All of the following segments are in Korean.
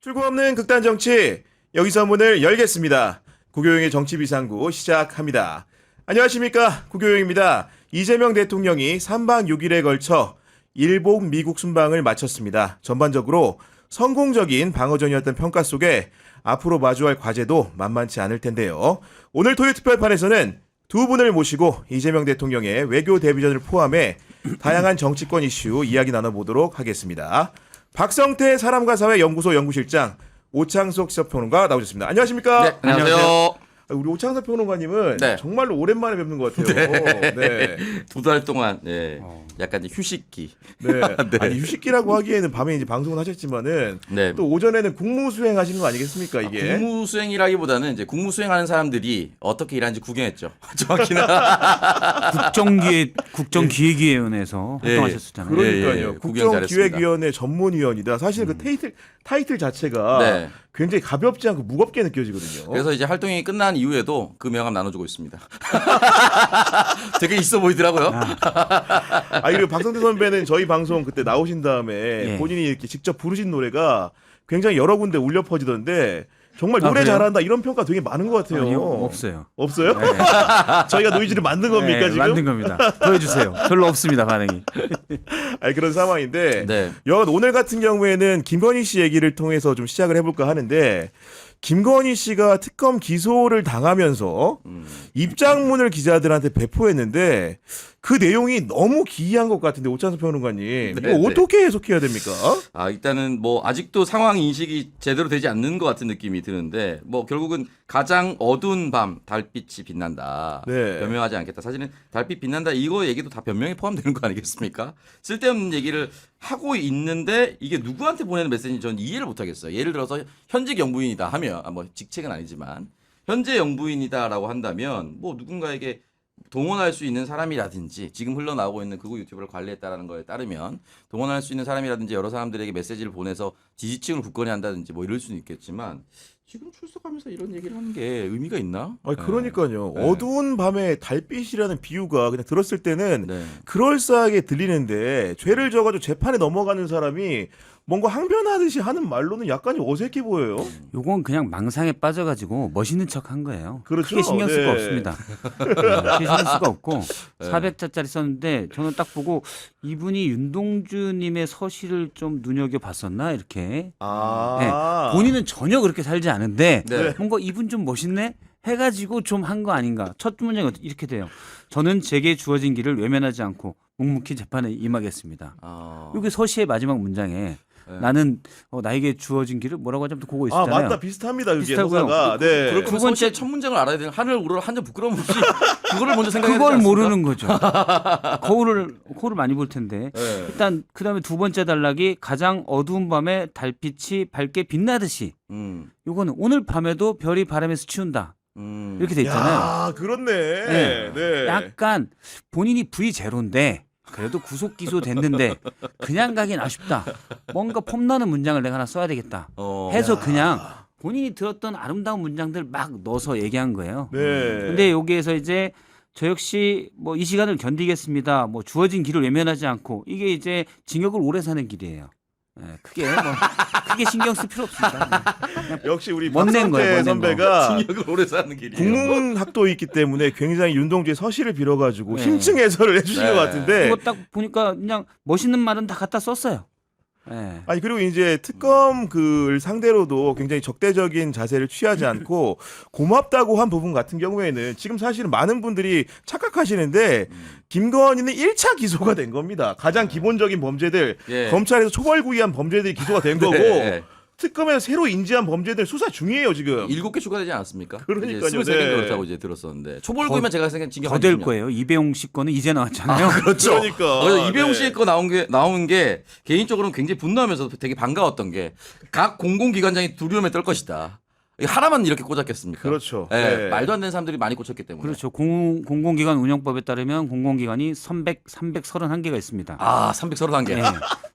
출구 없는 극단 정치, 여기서 문을 열겠습니다. 구교영의 정치비상구 시작합니다. 안녕하십니까, 구교영입니다. 이재명 대통령이 3박 6일에 걸쳐 일본, 미국 순방을 마쳤습니다. 전반적으로 성공적인 방어전이었던 평가 속에 앞으로 마주할 과제도 만만치 않을 텐데요. 오늘 토요 특별판에서는 두 분을 모시고 이재명 대통령의 외교 데뷔전을 포함해 다양한 정치권 이슈 이야기 나눠보도록 하겠습니다. 박성태 사람과 사회 연구소 연구실장 오창석 시사평론가 나오셨습니다. 안녕하십니까? 네, 안녕하세요. 우리 오창석 평론가님은 네. 정말로 오랜만에 뵙는 것 같아요. 네. 두 달 동안 약간 이제 휴식기. 네. 네. 아니 휴식기라고 하기에는 밤에 이제 방송을 하셨지만은 네. 또 오전에는 국무 수행하신 거 아니겠습니까 이게? 국무 수행이라기보다는 이제 국무 수행하는 사람들이 어떻게 일하는지 구경했죠. 정확히는. 국정기획위원회에서 활동하셨었잖아요. 그러니까요. 구경 잘했습니다. 국정기획위원회 전문위원이다. 사실 그 타이틀 자체가 네. 굉장히 가볍지 않고 무겁게 느껴지거든요. 그래서 이제 활동이 끝난 이후에도 그 명함 나눠주고 있습니다. 되게 있어 보이더라고요. 그리고 박성태 선배는 저희 방송 그때 나오신 다음에 예. 본인이 이렇게 직접 부르신 노래가 굉장히 여러 군데 울려 퍼지던데 정말 노래 그래요? 잘한다 이런 평가 되게 많은 것 같아요. 아니요, 없어요. 없어요? 저희가 노이즈를 만든 겁니까 네, 지금? 만든 겁니다. 보여주세요. 별로 없습니다, 반응이. 그런 상황인데 네. 여하간 오늘 같은 경우에는 김건희 씨 얘기를 통해서 좀 시작을 해볼까 하는데 김건희 씨가 특검 기소를 당하면서 입장문을 기자들한테 배포했는데 그 내용이 너무 기이한 것 같은데 오찬석 평론가님 이거 어떻게 해석해야 됩니까? 일단은 뭐 아직도 상황 인식이 제대로 되지 않는 것 같은 느낌이 드는데 뭐 결국은 가장 어두운 밤 달빛이 빛난다. 네. 변명하지 않겠다. 사실은 달빛 빛난다 이거 얘기도 다 변명에 포함되는 거 아니겠습니까? 쓸데없는 얘기를 하고 있는데 이게 누구한테 보내는 메시지인지 저는 이해를 못하겠어요. 예를 들어서 현직 영부인이다 하면 뭐 직책은 아니지만 현재 영부인이다라고 한다면 뭐 누군가에게 동원할 수 있는 사람이라든지 지금 흘러나오고 있는 극우 유튜브를 관리했다라는 거에 따르면 동원할 수 있는 사람이라든지 여러 사람들에게 메시지를 보내서 지지층을 굳건히 한다든지 뭐 이럴 수는 있겠지만 지금 출석하면서 이런 얘기를 하는 게 의미가 있나? 그러니까요. 네. 어두운 밤에 달빛이라는 비유가 그냥 들었을 때는 네. 그럴싸하게 들리는데 죄를 져가지고 재판에 넘어가는 사람이 뭔가 항변하듯이 하는 말로는 약간 좀 어색해 보여요. 요건 그냥 망상에 빠져가지고 멋있는 척 한 거예요. 그렇죠. 크게 신경 쓸 거 네. 없습니다. 크게 신경 쓸 거 없고 400자짜리 썼는데 저는 딱 보고 이분이 윤동주님의 서시를 좀 눈여겨봤었나 이렇게. 본인은 전혀 그렇게 살지 않은데 네. 뭔가 이분 좀 멋있네 해가지고 좀 한 거 아닌가. 첫 문장이 이렇게 돼요. 저는 제게 주어진 길을 외면하지 않고 묵묵히 재판에 임하겠습니다. 이게 서시의 마지막 문장에 나는 나에게 주어진 길을 뭐라고 하자면 그거 있었잖아요. 맞다. 비슷합니다. 그게 비슷하고요. 서사가. 네. 그럴 거면 두 번째- 서시의 첫 문장을 알아야 되는 하늘 우러 한점 부끄러움 없이 그거를 먼저 생각해야 되지 그걸 않습니까? 모르는 거죠. 거울을 많이 볼 텐데. 네. 일단 그다음에 두 번째 단락이 가장 어두운 밤에 달빛이 밝게 빛나듯이. 음, 요거는 오늘 밤에도 별이 바람에서 치운다. 이렇게 돼 있잖아요. 야, 그렇네. 네. 네. 약간 본인이 V0인데 그래도 구속 기소 됐는데 그냥 가긴 아쉽다. 뭔가 폼나는 문장을 내가 하나 써야 되겠다. 해서 그냥 본인이 들었던 아름다운 문장들 막 넣어서 얘기한 거예요. 네. 근데 여기에서 이제 저 역시 뭐 이 시간을 견디겠습니다. 뭐 주어진 길을 외면하지 않고 이게 이제 징역을 오래 사는 길이에요. 크게 신경 쓸 필요 없습니다. 역시 우리 멋낸 거예요, 박성태 멋낸 선배가 징역을 오래 사는 길이에요. 국문학도 있기 때문에 굉장히 윤동주의 서시를 빌어가지고 네. 심층 해설을 해주신 네. 것 같은데. 그거 딱 보니까 그냥 멋있는 말은 다 갖다 썼어요. 그리고 이제 특검 그 상대로도 굉장히 적대적인 자세를 취하지 않고 고맙다고 한 부분 같은 경우에는 지금 사실은 많은 분들이 착각하시는데 김건희는 1차 기소가 된 겁니다. 가장 기본적인 범죄들 예. 검찰에서 초벌구이한 범죄들이 기소가 된 거고 네. 특검에서 새로 인지한 범죄들 수사 중이에요 지금. 7개 추가되지 않았습니까? 그러니까요. 23개 네. 그렇다고 이제 들었었는데 초벌구이만 제가 생각한 징역 더 될 거예요. 이배용 씨 거는 이제 나왔잖아요. 그렇죠. 그러니까. 그래서 이배용 네. 씨의 거 나온 게 개인적으로는 굉장히 분노하면서 되게 반가웠던 게 각 공공기관장이 두려움에 떨 것이다. 하나만 이렇게 꽂았겠습니까? 그렇죠. 예, 네. 말도 안 되는 사람들이 많이 꽂혔기 때문에. 그렇죠. 공공기관 운영법에 따르면 공공기관이 331개가 있습니다. 아, 331개. 네.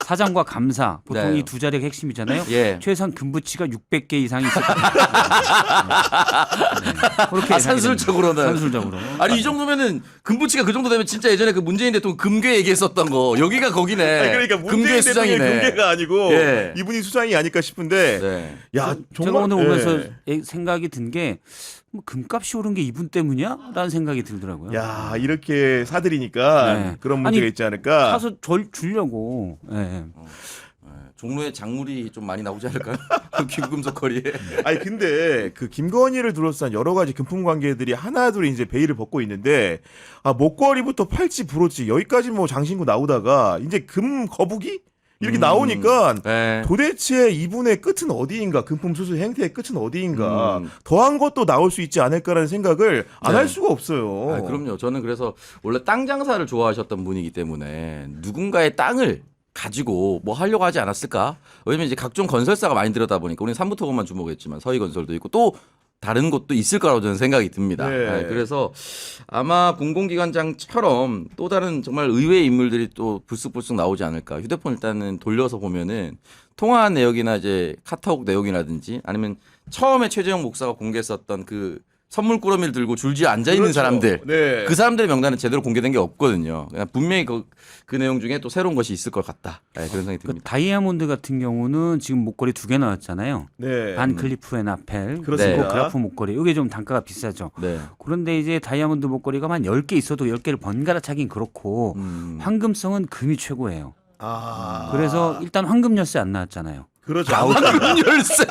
사장과 감사 보통 네. 이 두 자리가 핵심이잖아요. 예. 최소한 금부치가 600개 이상이 있을 겁니다. 그렇게 아, 산술적으로는. 산술적으로. 아니 이 정도면은 금부치가 그 정도 되면 진짜 예전에 그 문재인 대통령 금괴 얘기했었던 거 여기가 거기네. 아니, 그러니까 금괴 문재인 대통령의 수장이네. 금괴가 아니고 예. 이분이 수장이 아닐까 싶은데 네. 야 제가 정말 오늘 오면서 예. 생각이 든 게 뭐 금값이 오른 게 이분 때문이야? 라는 생각이 들더라고요. 야 이렇게 사들이니까 네. 그런 문제가 아니, 있지 않을까. 사서 주려고. 예. 종로에 작물이 좀 많이 나오지 않을까요? 김금속 거리에. 아니 근데 그 김건희를 둘러싼 여러 가지 금품 관계들이 하나둘 이제 베일을 벗고 있는데 아 목걸이부터 팔찌 브로치 여기까지 뭐 장신구 나오다가 이제 금 거북이 이렇게 나오니까 네. 도대체 이분의 끝은 어디인가 금품 수수 행태의 끝은 어디인가 음. 더한 것도 나올 수 있지 않을까라는 생각을 안 할 네. 수가 없어요. 아, 그럼요. 저는 그래서 원래 땅 장사를 좋아하셨던 분이기 때문에 누군가의 땅을 가지고 뭐 하려고 하지 않았을까? 왜냐면 이제 각종 건설사가 많이 들여다 보니까 우리는 삼부토건만 주목했지만 서희건설도 있고 또 다른 곳도 있을 거라고 저는 생각이 듭니다. 네. 네, 그래서 아마 공공기관장처럼 또 다른 정말 의외의 인물들이 또 불쑥불쑥 나오지 않을까. 휴대폰 일단은 돌려서 보면은 통화한 내역이나 이제 카톡 내용이라든지 아니면 처음에 최재형 목사가 공개했었던 그 선물 꾸러미를 들고 줄지어 앉아 있는 그렇죠. 사람들, 네. 그 사람들의 명단은 제대로 공개된 게 없거든요. 그냥 분명히 그 내용 중에 또 새로운 것이 있을 것 같다. 네, 그런 생각이 그 듭니다. 다이아몬드 같은 경우는 지금 목걸이 2개 나왔잖아요. 네. 반 클리프 앤 아펠 그렇습니다. 그리고 그라프 목걸이. 이게 좀 단가가 비싸죠. 네. 그런데 이제 다이아몬드 목걸이가 한 10개 있어도 10개를 번갈아 차긴 그렇고 황금성은 금이 최고예요. 아. 그래서 일단 황금 열쇠 안 나왔잖아요. 그렇죠. 황금 열쇠.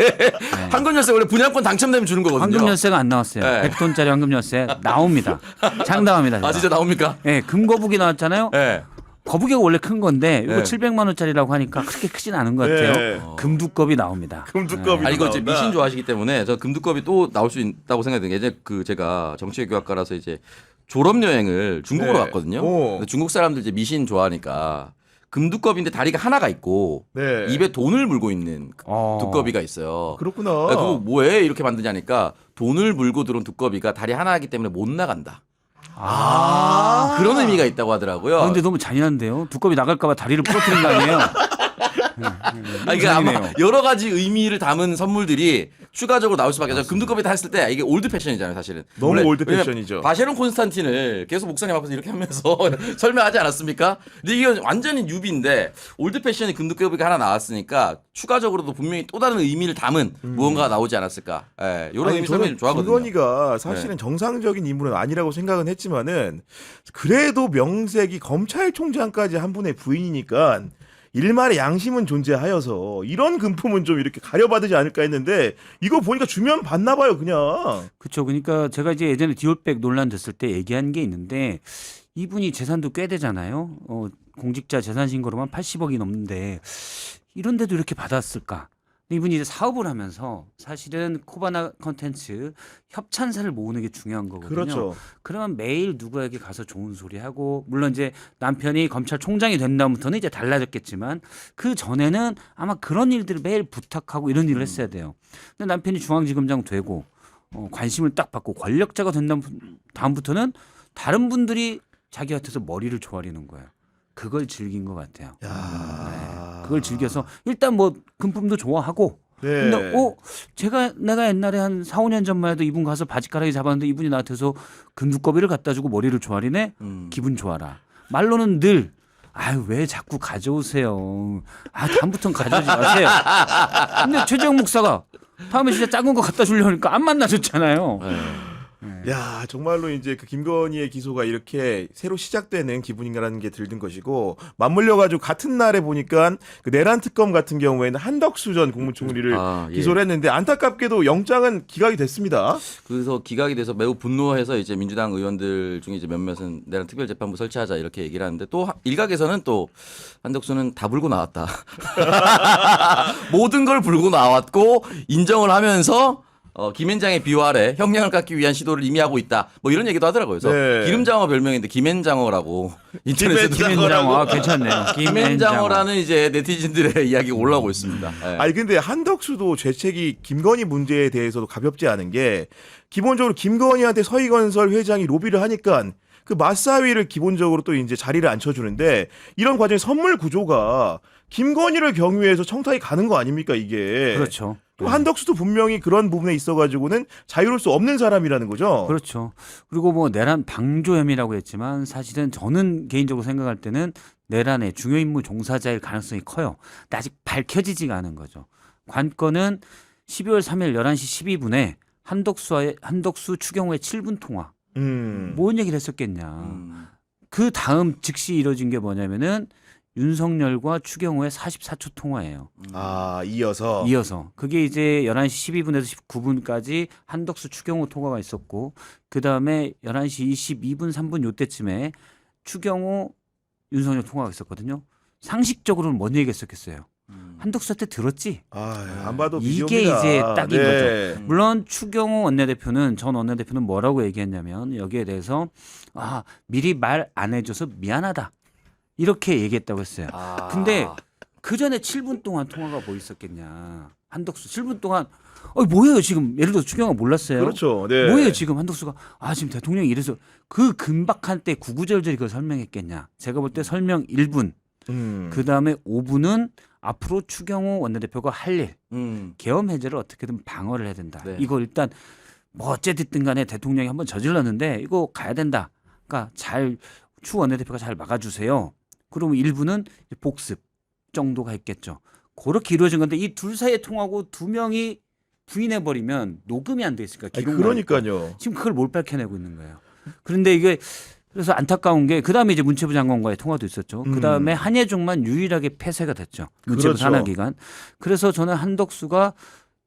황금 열쇠 원래 분양권 당첨되면 주는 거거든요. 황금 열쇠가 안 나왔어요. 네. 100돈짜리 황금 열쇠 나옵니다. 장담합니다. 아 진짜 나옵니까? 네, 금거북이 나왔잖아요. 네. 거북이가 원래 큰 건데 이거 네. 700만 원짜리라고 하니까 그렇게 크진 않은 것 같아요. 네. 금두껍이 나옵니다. 금두껍이 아 이거 이제 나온다. 미신 좋아하시기 때문에 저 금두껍이 또 나올 수 있다고 생각해요. 예전에 그 제가 정치외교학과라서 이제 졸업 여행을 중국으로 네. 갔거든요. 오. 근데 중국 사람들 이제 미신 좋아하니까 금두껍인데 다리가 하나가 있고 네. 입에 돈을 물고 있는 두꺼비가 있어요. 그렇구나. 야, 그거 뭐해 이렇게 만드냐니까 돈을 물고 들어온 두꺼비가 다리 하나이기 때문에 못 나간다. 아. 그런 의미가 있다고 하더라고요. 아, 근데 너무 잔인한데요. 두꺼비 나갈까봐 다리를 부러뜨린 거 아니에요? 아니, 그러니까 아마 잔인해요. 여러 가지 의미를 담은 선물들이 추가적으로 나올 수밖에 없어요. 금두꺼비 다 했을 때 이게 올드 패션이잖아요, 사실은. 너무 원래 올드 왜냐면 패션이죠. 바쉐론 콘스탄틴을 계속 목사님 앞에서 이렇게 하면서 설명하지 않았습니까? 근데 이게 완전히 뉴비인데 올드 패션이 금두꺼비가 하나 나왔으니까 추가적으로도 분명히 또 다른 의미를 담은 무언가가 나오지 않았을까. 예, 이런 의미 설명이 좀 좋아하거든요. 김건희가 사실은 정상적인 인물은 아니라고 생각은 했지만은 그래도 명색이 검찰총장까지 한 분의 부인이니까 일말의 양심은 존재하여서 이런 금품은 좀 이렇게 가려받지 않을까 했는데 이거 보니까 주면 받나 봐요 그냥. 그렇죠. 그러니까 제가 이제 예전에 디올백 논란 됐을 때 얘기한 게 있는데 이분이 재산도 꽤 되잖아요. 공직자 재산 신고로만 80억이 넘는데 이런데도 이렇게 받았을까? 이분이 이제 사업을 하면서 사실은 코바나 컨텐츠 협찬사를 모으는 게 중요한 거거든요. 그렇죠. 그러면 매일 누구에게 가서 좋은 소리 하고 물론 이제 남편이 검찰총장이 된 다음부터는 이제 달라졌겠지만 그 전에는 아마 그런 일들을 매일 부탁하고 이런 일을 했어야 돼요. 근데 남편이 중앙지검장 되고 관심을 딱 받고 권력자가 된 다음부터는 다른 분들이 자기 곁에서 머리를 조아리는 거예요. 그걸 즐긴 것 같아요. 야. 그걸 즐겨서 일단 뭐 금품도 좋아하고 네. 근데 내가 옛날에 한 4, 5년 전만 해도 이분 가서 바지가랑이 잡았는데 이분이 나한테서 금두꺼비를 갖다 주고 머리를 조아리네. 기분 좋아라. 말로는 늘 아유 왜 자꾸 가져오세요. 아 다음부터는 가져오지 마세요. 근데 최재형 목사가 다음에 진짜 작은 거 갖다 주려니까 안 만나줬잖아요. 야 정말로 이제 그 김건희의 기소가 이렇게 새로 시작되는 기분인가라는 게 들든 것이고 맞물려가지고 같은 날에 보니까 그 내란 특검 같은 경우에는 한덕수 전 국무총리를 예. 기소를 했는데 안타깝게도 영장은 기각이 됐습니다. 그래서 기각이 돼서 매우 분노해서 이제 민주당 의원들 중에 이제 몇몇은 내란 특별재판부 설치하자 이렇게 얘기를 하는데 또 일각에서는 또 한덕수는 다 불고 나왔다. 모든 걸 불고 나왔고 인정을 하면서 김앤장의 비호 아래 형량을 깎기 위한 시도를 이미 하고 있다. 뭐 이런 얘기도 하더라고요. 그래서 네. 기름장어 별명인데 김앤장어라고 인터넷에도 김앤장어 괜찮네요. 김앤장어라는 이제 네티즌들의 이야기가 올라오고 있습니다. 네. 아니 근데 한덕수도 죄책이 김건희 문제에 대해서도 가볍지 않은 게 기본적으로 김건희한테 서희건설 회장이 로비를 하니까 그 맞사위를 기본적으로 또 이제 자리를 앉혀주는데 이런 과정에 선물 구조가 김건희를 경유해서 청탁이 가는 거 아닙니까 이게? 그렇죠. 그럼 한덕수도 분명히 그런 부분에 있어가지고는 자유로울 수 없는 사람이라는 거죠. 그렇죠. 그리고 뭐 내란 방조 혐의라고 했지만 사실은 저는 개인적으로 생각할 때는 내란의 중요 임무 종사자일 가능성이 커요. 근데 아직 밝혀지지가 않은 거죠. 관건은 12월 3일 11시 12분에 한덕수 추경호의 7분 통화. 뭔 얘기를 했었겠냐. 그 다음 즉시 이뤄진 게 뭐냐면은 윤석열과 추경호의 44초 통화예요. 아 이어서 그게 이제 11시 12분에서 19분까지 한덕수 추경호 통화가 있었고 그 다음에 11시 22분 3분 요때쯤에 추경호 윤석열 통화가 있었거든요. 상식적으로는 뭔 얘기했었겠어요. 한덕수한테 들었지. 안 봐도 이게 비디오입니다. 이제 딱인 네. 거죠. 물론 추경호 원내대표는 전 원내대표는 뭐라고 얘기했냐면 여기에 대해서 미리 말 안 해줘서 미안하다. 이렇게 얘기했다고 했어요. 근데 그 전에 7분 동안 통화가 뭐 있었겠냐. 한덕수 7분 동안 뭐예요 지금 예를 들어 추경호가 몰랐어요. 그렇죠. 네. 뭐예요 지금 한덕수가 지금 대통령이 이래서 그 긴박한 때 구구절절히 그걸 설명했겠냐. 제가 볼 때 설명 1분 그 다음에 5분은 앞으로 추경호 원내대표가 할 일 계엄 해제를 어떻게든 방어를 해야 된다. 네. 이거 일단 뭐 어쨌든 간에 대통령이 한번 저질렀는데 이거 가야 된다. 그러니까 추 원내대표가 잘 막아주세요. 그러면 1부는 복습 정도가 있겠죠. 그렇게 이루어진 건데 이 둘 사이에 통하고 두 명이 부인해버리면 녹음이 안 돼 있으니까 그러니까요. 지금 그걸 못 밝혀내고 있는 거예요. 그런데 이게 그래서 안타까운 게 그다음에 이제 문체부 장관과의 통화도 있었죠. 그다음에 한예종만 유일하게 폐쇄가 됐죠. 문체부 그렇죠. 산하기관. 그래서 저는 한덕수가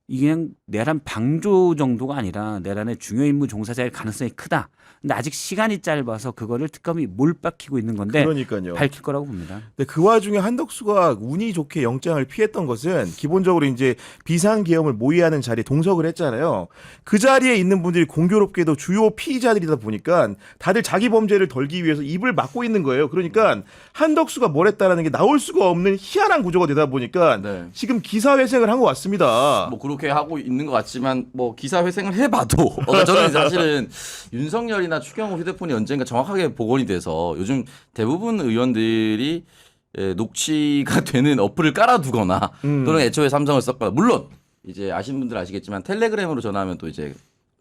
이게 그냥 내란 방조 정도가 아니라 내란의 중요 임무 종사자일 가능성이 크다. 근데 아직 시간이 짧아서 그거를 특검이 몰박히고 있는 건데 그러니까요. 밝힐 거라고 봅니다. 근데 그 와중에 한덕수가 운이 좋게 영장을 피했던 것은 기본적으로 이제 비상계엄을 모의하는 자리에 동석을 했잖아요. 그 자리에 있는 분들이 공교롭게도 주요 피의자들이다 보니까 다들 자기 범죄를 덜기 위해서 입을 막고 있는 거예요. 그러니까 한덕수가 뭘 했다라는 게 나올 수가 없는 희한한 구조가 되다 보니까 네. 지금 기사회생을 한 것 같습니다. 뭐 그렇게 하고 있는 것 같지만 뭐 기사 회생을 해봐도 저는 사실은 윤석열이나 추경호 휴대폰이 언젠가 정확하게 복원이 돼서 요즘 대부분 의원들이 녹취가 되는 어플을 깔아두거나 또는 애초에 삼성을 썼거나 물론 이제 아시는 분들 아시겠지만 텔레그램으로 전화하면 또 이제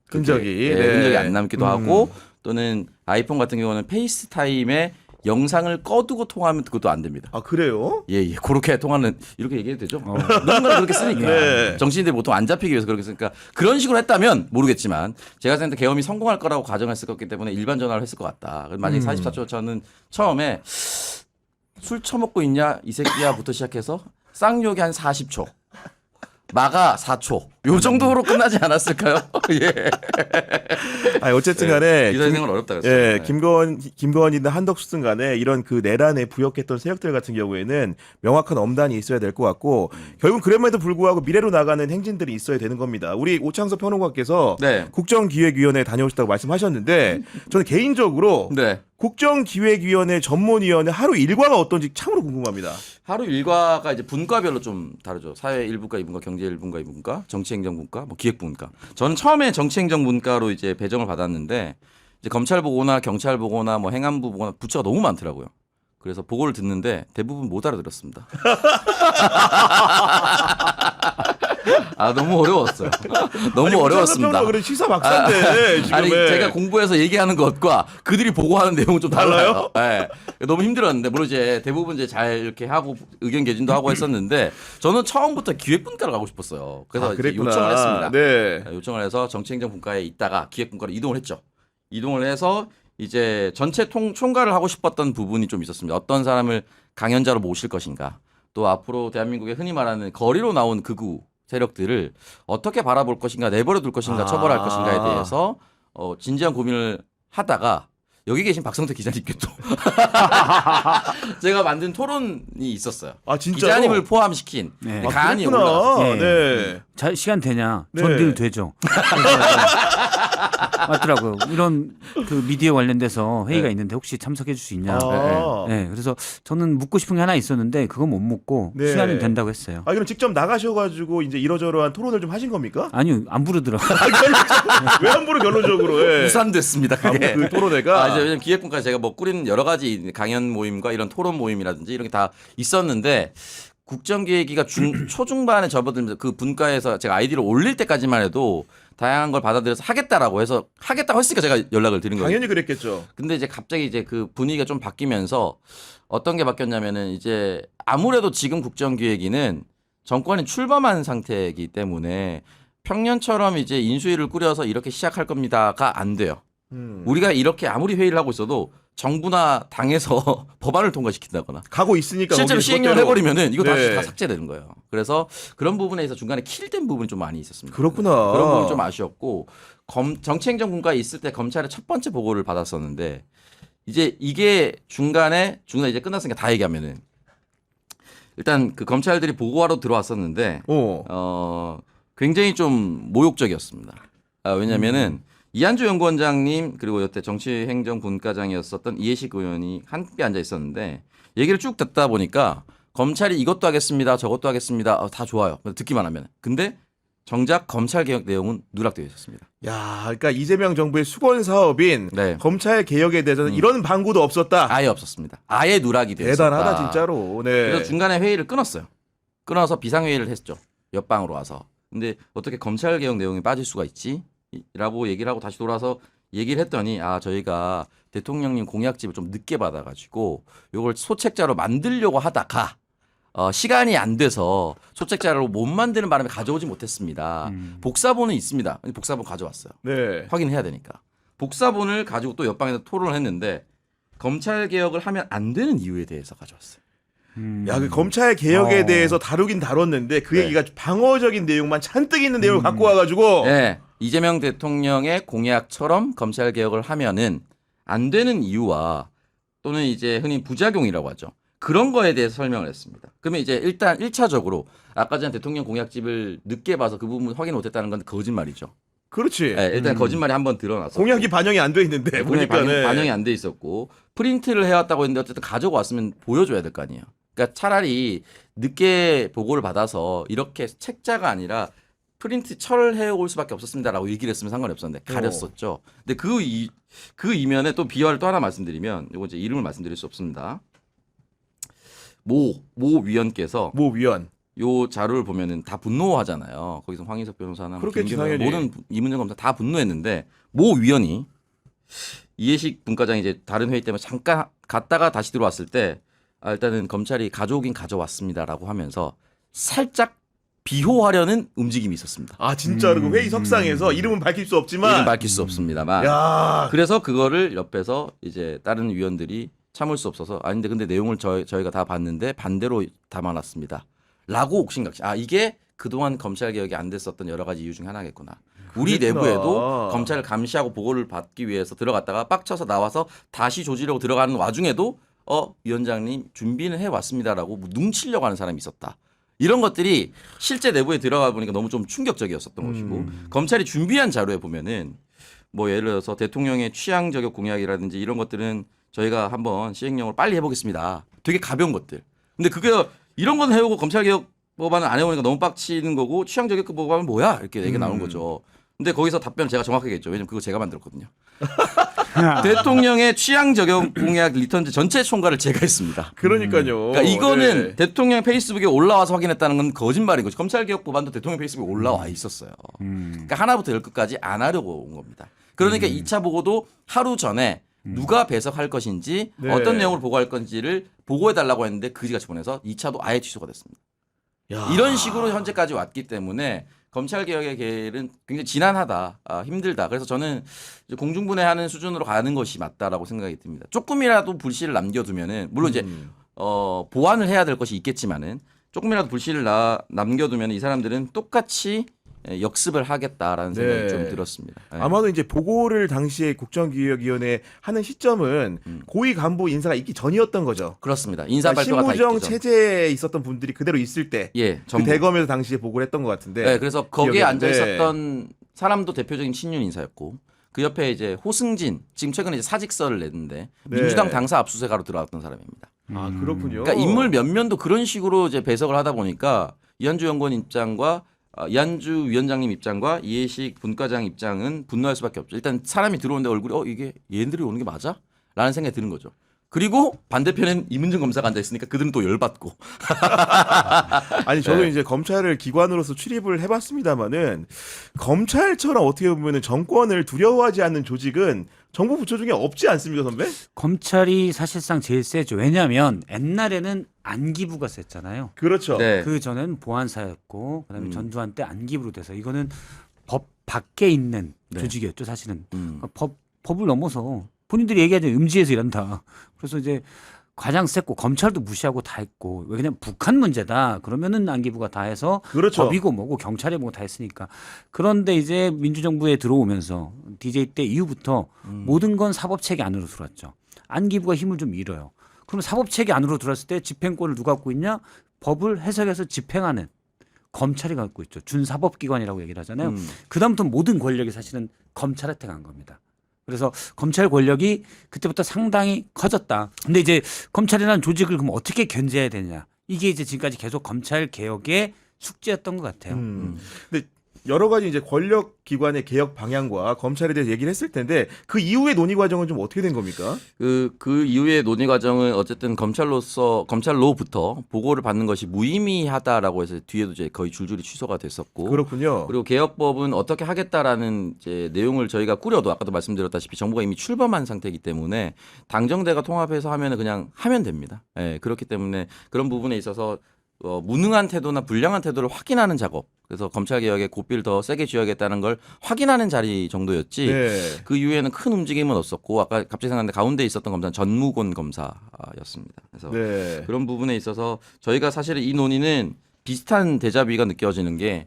흔적이 흔적이 안 남기도 하고 또는 아이폰 같은 경우는 페이스타임에 영상을 꺼두고 통화하면 그것도 안 됩니다. 아 그래요? 예. 그렇게 통화는 이렇게 얘기해도 되죠. 누군가는 그렇게 쓰니까. 네. 정치인들이 보통 안 잡히기 위해서 그렇게 쓰니까 그런 식으로 했다면 모르겠지만 제가 생각할 때 계엄이 성공할 거라고 가정했을 거기 때문에 일반 전화를 했을 것 같다. 만약에 44초 저는 처음에 술 처먹고 있냐 이 새끼야부터 시작해서 쌍욕이 한 40초. 마가 4초. 요 정도로 끝나지 않았을까요? 예. 아니 어쨌든 간에 기사 생활 어렵다 그랬어요. 예, 네. 김건희든 한덕수든 간에 이런 그 내란에 부역했던 세력들 같은 경우에는 명확한 엄단이 있어야 될 것 같고 결국 그럼에도 불구하고 미래로 나가는 행진들이 있어야 되는 겁니다. 우리 오창석 평론가께서 네. 국정기획위원회에 다녀오셨다고 말씀하셨는데 저는 개인적으로 네. 국정기획위원회 전문위원회 하루 일과가 어떤지 참으로 궁금합니다. 하루 일과가 이제 분과별로 좀 다르죠. 사회 1분과 2분과 경제 1분과 2분과 정치행정분과 뭐 기획분과. 저는 처음에 정치행정분과로 이제 배정을 받았는데 이제 검찰 보거나 경찰 보거나 뭐 행안부 보거나 부처가 너무 많더라고요. 그래서 보고를 듣는데 대부분 못 알아들었습니다. 너무 어려웠어요. 너무 어려웠습니다. 그래 시사 박사인데 지금 아니 제가 공부해서 얘기하는 것과 그들이 보고하는 내용은 좀 달라요. 네. 너무 힘들었는데 물론 이제 대부분 이제 잘 이렇게 하고 의견 개진도 하고 했었는데 저는 처음부터 기획분과를 가고 싶었어요. 그래서 이제 요청을 했습니다. 네. 요청을 해서 정치행정분과에 있다가 기획분과로 이동을 했죠. 이동을 해서 이제 전체 총괄을 하고 싶었던 부분이 좀 있었습니다. 어떤 사람을 강연자로 모실 것인가. 또 앞으로 대한민국에 흔히 말하는 거리로 나온 극우 세력들을 어떻게 바라볼 것인가, 내버려 둘 것인가, 처벌할 것인가에 대해서 진지한 고민을 하다가 여기 계신 박성태 기자님께 또 제가 만든 토론이 있었어요. 아, 진짜요? 기자님을 포함시킨 네. 가안이 그렇구나. 올라왔어요. 네. 시간 되냐? 네. 전 늘 되죠. 맞더라고요. 이런 그 미디어 관련돼서 회의가 네. 있는데 혹시 참석해 줄 수 있냐? 아. 네, 그래서 저는 묻고 싶은 게 하나 있었는데 그건 못 묻고 네. 시간이 된다고 했어요. 아, 그럼 직접 나가셔가지고 이제 이러저러한 토론을 좀 하신 겁니까? 아니요, 안 부르더라고요. 왜 안 부르 결론적으로? 예. 무산됐습니다. 그게. 그 토론회가. 이제 왜냐면 기획군까지 제가 뭐 꾸린 여러 가지 강연 모임과 이런 토론 모임이라든지 이런 게 다 있었는데 국정기획위가 초중반에 접어들면서 그 분과에서 제가 아이디를 올릴 때까지만 해도 다양한 걸 받아들여서 하겠다라고 해서 하겠다고 했으니까 제가 연락을 드린 거예요. 당연히 그랬겠죠. 근데 이제 갑자기 이제 그 분위기가 좀 바뀌면서 어떤 게 바뀌었냐면은 이제 아무래도 지금 국정기획위는 정권이 출범한 상태이기 때문에 평년처럼 이제 인수위를 꾸려서 이렇게 시작할 겁니다가 안 돼요. 우리가 이렇게 아무리 회의를 하고 있어도 정부나 당에서 법안을 통과시킨다거나 가고 있으니까 실제로 거기 시행령을 그것대로- 해버리면은 이거 다시 네. 다 삭제되는 거예요. 그래서 그런 부분에서 중간에 킬된 부분이 좀 많이 있었습니다. 그렇구나. 그런 부분 좀 아쉬웠고 정치행정분과에 있을 때 검찰의 첫 번째 보고를 받았었는데 이제 이게 중간에 이제 끝났으니까 다 얘기하면은 일단 그 검찰들이 보고하러 들어왔었는데 굉장히 좀 모욕적이었습니다. 왜냐면은 이한주 연구원장님 그리고 여태 정치행정분과장이었었던 이해식 의원이 함께 앉아 있었는데 얘기를 쭉 듣다 보니까 검찰이 이것도 하겠습니다, 저것도 하겠습니다. 다 좋아요. 듣기만 하면. 근데 정작 검찰 개혁 내용은 누락되어 있었습니다. 야, 그러니까 이재명 정부의 수건 사업인 네. 검찰 개혁에 대해서는 이런 방구도 없었다. 아예 없었습니다. 아예 누락이 되어 있었다. 대단하다 진짜로. 네. 그래서 중간에 회의를 끊었어요. 끊어서 비상회의를 했죠. 옆방으로 와서. 근데 어떻게 검찰 개혁 내용이 빠질 수가 있지? 라고 얘기를 하고 다시 돌아서 얘기를 했더니 저희가 대통령님 공약집을 좀 늦게 받아가지고 요걸 소책자로 만들려고 하다가 시간이 안 돼서 소책자로 못 만드는 바람에 가져오지 못했습니다. 복사본은 있습니다. 복사본 가져왔어요. 네. 확인해야 되니까. 복사본을 가지고 또 옆방에서 토론을 했는데 검찰 개혁을 하면 안 되는 이유에 대해서 가져왔어요. 야, 그 검찰 개혁에 어. 대해서 다루긴 다뤘는데 그 네. 얘기가 방어적인 내용만 잔뜩 있는 내용을 갖고 와가지고 네. 이재명 대통령의 공약처럼 검찰 개혁을 하면은 안 되는 이유와 또는 이제 흔히 부작용이라고 하죠. 그런 거에 대해서 설명을 했습니다. 그러면 이제 일단 1차적으로 아까 전에 대통령 공약집을 늦게 봐서 그 부분 확인 못했다는 건 거짓말이죠. 그렇지. 네, 일단 거짓말이 한번 드러났어. 공약이 반영이 안 돼 있는데 보니까는 반영이 안 돼 있었고 프린트를 해왔다고 했는데 어쨌든 가지고 왔으면 보여줘야 될 거 아니에요. 그러니까 차라리 늦게 보고를 받아서 이렇게 책자가 아니라 프린트 철해 올 수밖에 없었습니다라고 얘기를 했으면 상관이 없었는데 가렸었죠. 근데 그 이면에 또 비화를 또 하나 말씀드리면 이거 이제 이름을 말씀드릴 수 없습니다. 모 위원께서 모 위원. 요 자료를 보면은 다 분노하잖아요. 거기서 황희석 변호사나 그렇겠지, 김경래 당연히. 모든 이문정 검사 다 분노했는데 모 위원이 이해식 분과장이 이제 다른 회의 때문에 잠깐 갔다가 다시 들어왔을 때 일단은 검찰이 가져오긴 가져왔습니다라고 하면서 살짝 비호하려는 움직임이 있었습니다. 아, 진짜로 그 회의 석상에서 이름은 밝힐 수 없지만 이름 밝힐 수 없습니다만. 야, 그래서 그거를 옆에서 이제 다른 위원들이 참을 수 없어서 아닌데 근데 내용을 저희가 다 봤는데 반대로 담아놨습니다. 라고 옥신각신. 이게 그동안 검찰 개혁이 안 됐었던 여러 가지 이유 중에 하나겠구나. 우리 그랬구나. 내부에도 검찰을 감시하고 보고를 받기 위해서 들어갔다가 빡쳐서 나와서 다시 조지려고 들어가는 와중에도 위원장님 준비는 해왔습니다라고 눈치려고 하는 사람이 있었다. 이런 것들이 실제 내부에 들어가 보니까 너무 좀 충격적이었었던 것이고 검찰이 준비한 자료에 보면은 뭐 예를 들어서 대통령의 취향 저격 공약이라든지 이런 것들은 저희가 한번 시행령을 빨리 해보겠습니다. 되게 가벼운 것들. 근데 그게 이런 건 해오고 검찰개혁 법안을 안 해보니까 너무 빡치는 거고 취향 저격 법안은 뭐야 이렇게 얘기가 나오는 거죠. 근데 거기서 답변 제가 정확하게 했죠. 왜냐면 그거 제가 만들었거든요. 대통령의 취향 저격 공약 리턴즈 전체 총괄을 제가 했습니다. 그러니까요. 그러니까 이거는 네. 대통령 페이스북에 올라와서 확인했다는 건 거짓말인 거죠. 검찰개혁 법안도 대통령 페이스북에 올라와 있었어요. 그러니까 하나부터 열끝까지 안 하려고 온 겁니다. 그러니까 2차 보고도 하루 전에 누가 배석할 것인지 네. 어떤 내용을 보고할 건지를 보고해달라고 했는데 그지같이 보내서 2차도 아예 취소가 됐습니다. 야. 이런 식으로 현재까지 왔기 때문에 검찰개혁의 계획은 굉장히 지난하다, 힘들다. 그래서 저는 이제 공중분해하는 수준으로 가는 것이 맞다라고 생각이 듭니다. 조금이라도 불씨를 남겨두면은 물론 이제 보완을 해야 될 것이 있겠지만은 조금이라도 불씨를 남겨두면 이 사람들은 똑같이 역습을 하겠다라는 생각이 네. 좀 들었습니다. 예. 아마도 이제 보고를 당시에 국정기획위원회 하는 시점은 고위 간부 인사가 있기 전이었던 거죠. 그렇습니다. 인사 발표가 다 신무정 있죠. 체제에 있었던 분들이 그대로 있을 때 예, 그 전부. 대검에서 당시에 보고를 했던 것 같은데. 네, 그래서 거기에 앉아 기억에. 있었던 사람도 대표적인 친윤 인사였고 그 옆에 이제 호승진 지금 최근에 이제 사직서를 냈는데 네. 민주당 당사 압수수색하러 들어왔던 사람입니다. 아 그렇군요. 그러니까 인물 몇 면도 그런 식으로 이제 배석을 하다 보니까 이한주 연구원 입장과 이한주 위원장님 입장과 이해식 분과장 입장은 분노할 수밖에 없죠. 일단 사람이 들어오는데 얼굴이 이게 얘네들이 오는 게 맞아? 라는 생각이 드는 거죠. 그리고 반대편엔 이문정 검사가 앉아 있으니까 그들은 또 열받고. 아니 저도 네. 이제 검찰을 기관으로서 출입을 해봤습니다만은 검찰처럼 어떻게 보면은 정권을 두려워하지 않는 조직은 정부 부처 중에 없지 않습니까, 선배? 검찰이 사실상 제일 세죠. 왜냐하면 옛날에는 안기부가 셌잖아요. 그렇죠. 네. 그 전엔 보안사였고 그다음에 전두환 때 안기부로 돼서 이거는 법 밖에 있는 네. 조직이었죠. 사실은 음. 법을 넘어서 본인들이 얘기하죠. 음지에서 일한다. 그래서 이제 가장 셌고 검찰도 무시하고 다 했고 왜 그냥 북한 문제다. 그러면은 안기부가 다 해서 그렇죠. 법이고 뭐고 경찰이 뭐고 다 했으니까. 그런데 이제 민주정부에 들어오면서 DJ 때 이후부터 모든 건 사법체계 안으로 들어왔죠. 안기부가 힘을 좀 잃어요. 그럼 사법체계 안으로 들어왔을 때 집행권을 누가 갖고 있냐? 법을 해석해서 집행하는 검찰이 갖고 있죠. 준사법기관이라고 얘기를 하잖아요. 그다음부터 모든 권력이 사실은 검찰한테 간 겁니다. 그래서 검찰 권력이 그때부터 상당히 커졌다. 근데 이제 검찰이라는 조직을 그럼 어떻게 견제해야 되냐? 이게 이제 지금까지 계속 검찰 개혁의 숙제였던 것 같아요. 근데 여러 가지 이제 권력 기관의 개혁 방향과 검찰에 대해서 얘기를 했을 텐데 그 이후의 논의 과정은 좀 어떻게 된 겁니까? 그 이후의 논의 과정은 어쨌든 검찰로부터 보고를 받는 것이 무의미하다라고 해서 뒤에도 이제 거의 줄줄이 취소가 됐었고. 그렇군요. 그리고 개혁법은 어떻게 하겠다라는 이제 내용을 저희가 꾸려도 아까도 말씀드렸다시피 정부가 이미 출범한 상태이기 때문에 당정대가 통합해서 하면은 그냥 하면 됩니다. 예, 그렇기 때문에 그런 부분에 있어서 무능한 태도나 불량한 태도를 확인하는 작업. 그래서 검찰 개혁에 고삐를 더 세게 쥐어야겠다는 걸 확인하는 자리 정도였지. 네. 그 이후에는 큰 움직임은 없었고 아까 갑자기 생각났는데 가운데 있었던 검사는 전무곤 검사였습니다. 그래서 네. 그런 부분에 있어서 저희가 사실 이 논의는 비슷한 대자비가 느껴지는 게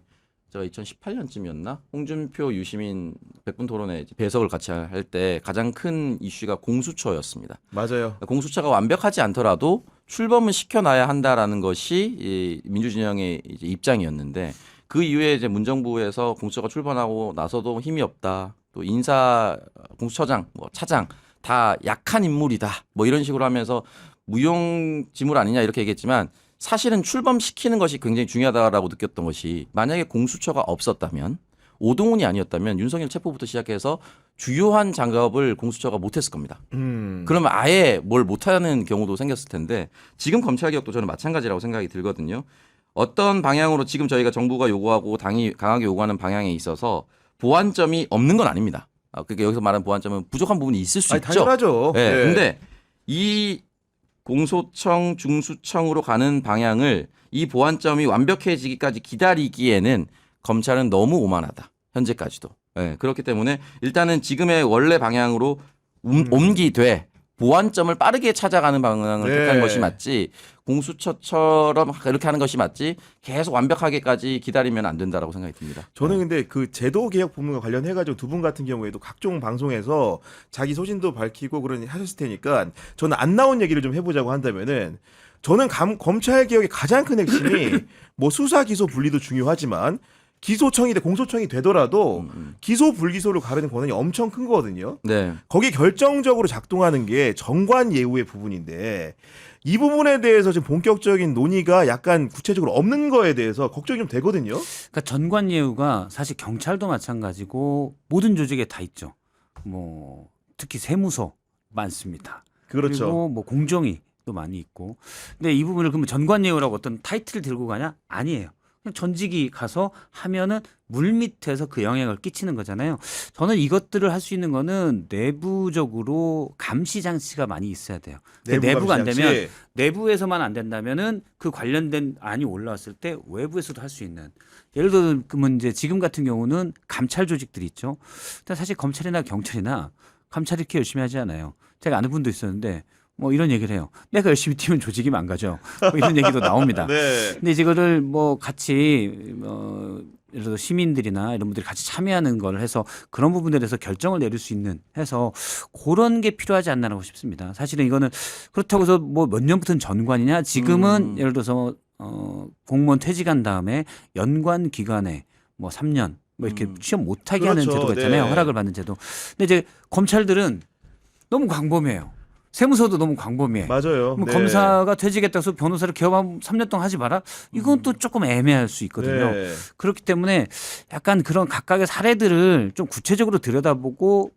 제가 2018년쯤이었나 홍준표 유시민 백분 토론회 이제 배석을 같이 할 때 가장 큰 이슈가 공수처였습니다. 맞아요. 공수처가 완벽하지 않더라도 출범을 시켜놔야 한다라는 것이 이 민주진영의 이제 입장이었는데 그 이후에 이제 문정부에서 공수처가 출범하고 나서도 힘이 없다. 또 인사 공수처장, 뭐 차장 다 약한 인물이다. 뭐 이런 식으로 하면서 무용지물 아니냐 이렇게 얘기했지만 사실은 출범시키는 것이 굉장히 중요하다라고 느꼈던 것이 만약에 공수처가 없었다면 오동훈이 아니었다면 윤석열 체포부터 시작해서 주요한 작업을 공수처가 못했을 겁니다. 그러면 아예 뭘 못하는 경우도 생겼을 텐데 지금 검찰개혁도 저는 마찬가지라고 생각이 들거든요. 어떤 방향으로 지금 저희가 정부가 요구하고 당이 강하게 요구하는 방향에 있어서 보완점이 없는 건 아닙니다. 그러니까 여기서 말하는 보완점은 부족한 부분이 있을 수 있죠. 당연하죠. 네. 네. 근데 이 공소청, 중수청으로 가는 방향을 이 보완점이 완벽해지기까지 기다리기에는 검찰은 너무 오만하다. 현재까지도. 네, 그렇기 때문에 일단은 지금의 원래 방향으로 옮기되 보완점을 빠르게 찾아가는 방향을 네. 택하는 것이 맞지 공수처처럼 이렇게 하는 것이 맞지 계속 완벽하게까지 기다리면 안 된다라고 생각이 듭니다. 저는 근데 그 제도 개혁 부분과 관련해가지고 두 분 같은 경우에도 각종 방송에서 자기 소신도 밝히고 그런 하셨을 테니까 저는 안 나온 얘기를 좀 해보자고 한다면은 저는 검찰 개혁의 가장 큰 핵심이 뭐 수사 기소 분리도 중요하지만 기소청이 공소청이 되더라도 기소 불기소를 가르는 권한이 엄청 큰 거거든요. 네. 거기 결정적으로 작동하는 게 정관 예우의 부분인데 이 부분에 대해서 지금 본격적인 논의가 약간 구체적으로 없는 거에 대해서 걱정이 좀 되거든요. 그러니까 전관예우가 사실 경찰도 마찬가지고 모든 조직에 다 있죠. 뭐 특히 세무서 많습니다. 그렇죠. 그리고 뭐 공정위도 많이 있고. 근데 이 부분을 그러면 전관예우라고 어떤 타이틀을 들고 가냐? 아니에요. 그냥 전직이 가서 하면은 물밑에서 그 영향을 끼치는 거잖아요. 저는 이것들을 할 수 있는 거는 내부적으로 감시 장치가 많이 있어야 돼요. 내부가 안 되면 내부에서만 안 된다면은 그 관련된 안이 올라왔을 때 외부에서도 할 수 있는. 예를 들면 이제 지금 같은 경우는 감찰 조직들이 있죠. 근데 사실 검찰이나 경찰이나 감찰이 이렇게 열심히 하지 않아요. 제가 아는 분도 있었는데 뭐 이런 얘기를 해요. 내가 열심히 튀면 조직이 망가져. 뭐 이런 얘기도 나옵니다. 네. 근데 이제 이거를 뭐 같이 예를 들어 시민들이나 이런 분들이 같이 참여하는 걸 해서 그런 부분에 대해서 결정을 내릴 수 있는 해서 그런 게 필요하지 않나라고 싶습니다. 사실은 이거는 그렇다고 해서 뭐 몇 년부터는 전관이냐 지금은 예를 들어서 공무원 퇴직한 다음에 연관 기간에 뭐 3년 뭐 이렇게 취업 못하게 하는 그렇죠. 제도가 있잖아요. 네. 허락을 받는 제도. 근데 이제 검찰들은 너무 광범위해요. 세무서도 너무 광범위해. 맞아요. 뭐 네. 검사가 퇴직했다고 해서 변호사를 개업하면 3년 동안 하지 마라? 이건 또 조금 애매할 수 있거든요. 네. 그렇기 때문에 약간 그런 각각의 사례들을 좀 구체적으로 들여다보고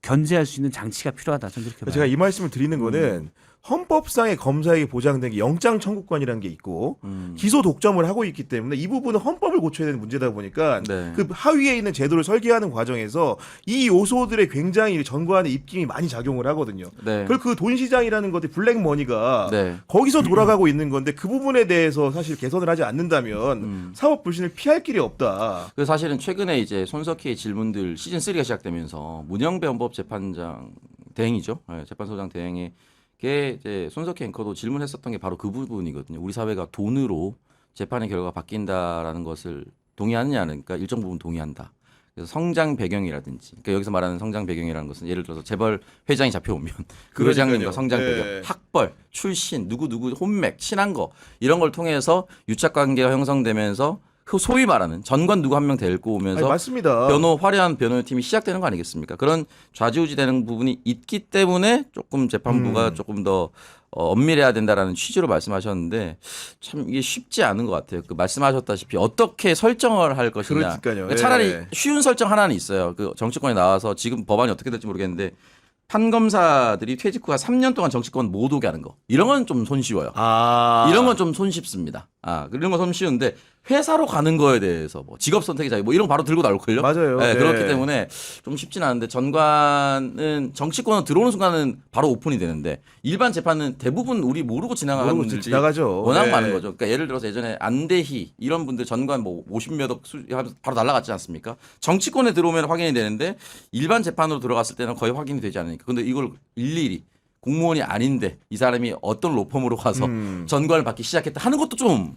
견제할 수 있는 장치가 필요하다. 저는 그렇게 봐요. 제가 이 말씀을 드리는 거는 헌법상의 검사에게 보장된 게 영장 청구권이라는 게 있고 기소 독점을 하고 있기 때문에 이 부분은 헌법을 고쳐야 되는 문제다 보니까 네. 그 하위에 있는 제도를 설계하는 과정에서 이 요소들에 굉장히 전관의 입김이 많이 작용을 하거든요. 네. 그리고 그 돈 시장이라는 것이 블랙머니가 네. 거기서 돌아가고 있는 건데 그 부분에 대해서 사실 개선을 하지 않는다면 사법 불신을 피할 길이 없다. 그 사실은 최근에 이제 손석희의 질문들 시즌 3가 시작되면서 문영배 헌법재판장 대행이죠. 네, 재판소장 대행에 이제 손석희 앵커도 질문했었던 게 바로 그 부분이거든요. 우리 사회가 돈으로 재판의 결과가 바뀐다라는 것을 동의하느냐는 그러니까 일정 부분 동의한다. 그래서 성장 배경이라든지 그러니까 여기서 말하는 성장 배경이라는 것은 예를 들어서 재벌 회장이 잡혀오면 그 회장님과 성장 배경, 네. 학벌, 출신, 누구 혼맥, 친한 거 이런 걸 통해서 유착 관계가 형성되면서 소위 말하는 전관 누구 한 명 데리고 오면서 아니, 맞습니다. 화려한 변호팀이 시작되는 거 아니겠습니까? 그런 좌지우지되는 부분이 있기 때문에 조금 재판부가 조금 더 엄밀해야 된다라는 취지로 말씀하셨는데 참 이게 쉽지 않은 것 같아요. 그 말씀하셨다시피 어떻게 설정을 할 것이냐. 그러니까요. 차라리 예. 쉬운 설정 하나는 있어요. 그 정치권에 나와서 지금 법안이 어떻게 될지 모르겠는데 판검사들이 퇴직 후가 3년 동안 정치권 못 오게 하는 거. 이런 건 좀 손쉬워요. 이런 건 좀 손쉽습니다. 이런 건 손쉬운데 회사로 가는 거에 대해서 뭐 직업 선택의 자유 뭐 이런 거 바로 들고 나올걸요? 맞아요. 네, 네. 그렇기 때문에 좀 쉽진 않은데 전관은 정치권은 들어오는 순간은 바로 오픈이 되는데 일반 재판은 대부분 우리 모르고 지나가는 모르고 분들이 지나가죠. 워낙 네. 많은 거죠. 그러니까 예를 들어서 예전에 안대희 이런 분들 전관 뭐 50몇 억 바로 날라갔지 않습니까? 정치권에 들어오면 확인이 되는데 일반 재판으로 들어갔을 때는 거의 확인이 되지 않으니까. 근데 이걸 일일이 공무원이 아닌데 이 사람이 어떤 로펌으로 가서 전관을 받기 시작했다 하는 것도 좀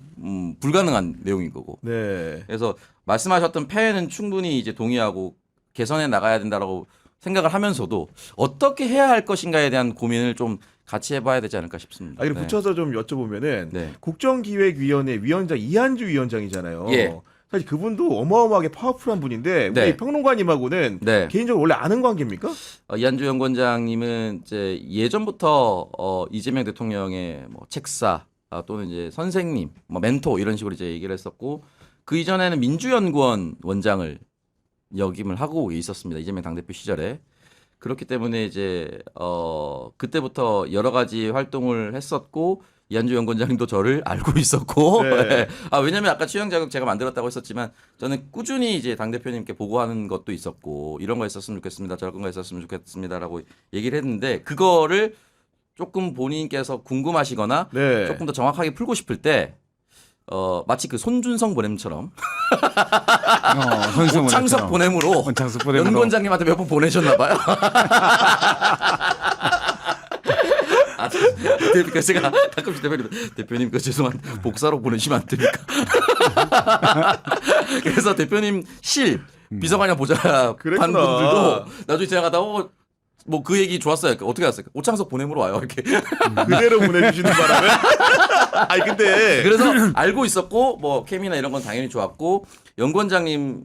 불가능한 내용인 거고. 네. 그래서 말씀하셨던 폐해는 충분히 이제 동의하고 개선해 나가야 된다라고 생각을 하면서도 어떻게 해야 할 것인가에 대한 고민을 좀 같이 해봐야 되지 않을까 싶습니다. 그리고 네. 붙여서 좀 여쭤보면은 네. 국정기획위원회 위원장 이한주 위원장이잖아요. 예. 사실 그분도 어마어마하게 파워풀한 분인데 네. 우리 평론가님하고는 네. 개인적으로 원래 아는 관계입니까? 이한주 연구원장님은 이제 예전부터 이재명 대통령의 뭐 책사 또는 이제 선생님, 뭐 멘토 이런 식으로 이제 얘기를 했었고 그 이전에는 민주연구원 원장을 역임을 하고 있었습니다. 이재명 당대표 시절에. 그렇기 때문에 이제 그때부터 여러 가지 활동을 했었고 이한주 연구원장님도 저를 알고 있었고 네. 왜냐하면 아까 취향 자격 제가 만들었다고 했었지만 저는 꾸준히 이제 당 대표님께 보고하는 것도 있었고 이런 거 있었으면 좋겠습니다, 저런 거 있었으면 좋겠습니다라고 얘기를 했는데 그거를 조금 본인께서 궁금하시거나 네. 조금 더 정확하게 풀고 싶을 때 마치 그 손준성 보냄처럼 창석 보냄으로 창석 보냄으로. 연구원장님한테 몇 번 보내셨나 봐요. 그러니까 제가 가끔씩 대표님 그 죄송한 복사로 보내시면 안 됩니까? 그래서 대표님 실 비서관이랑 보좌 그랬구나. 관분들도 나중에 지나가다 뭐 그 얘기 좋았어요. 어떻게 알았어요? 오창석 보냄으로 와요 이렇게. 그대로 보내주시는 바람에. 아니 근데 그래서 알고 있었고 뭐 케미나 이런 건 당연히 좋았고 연구원장님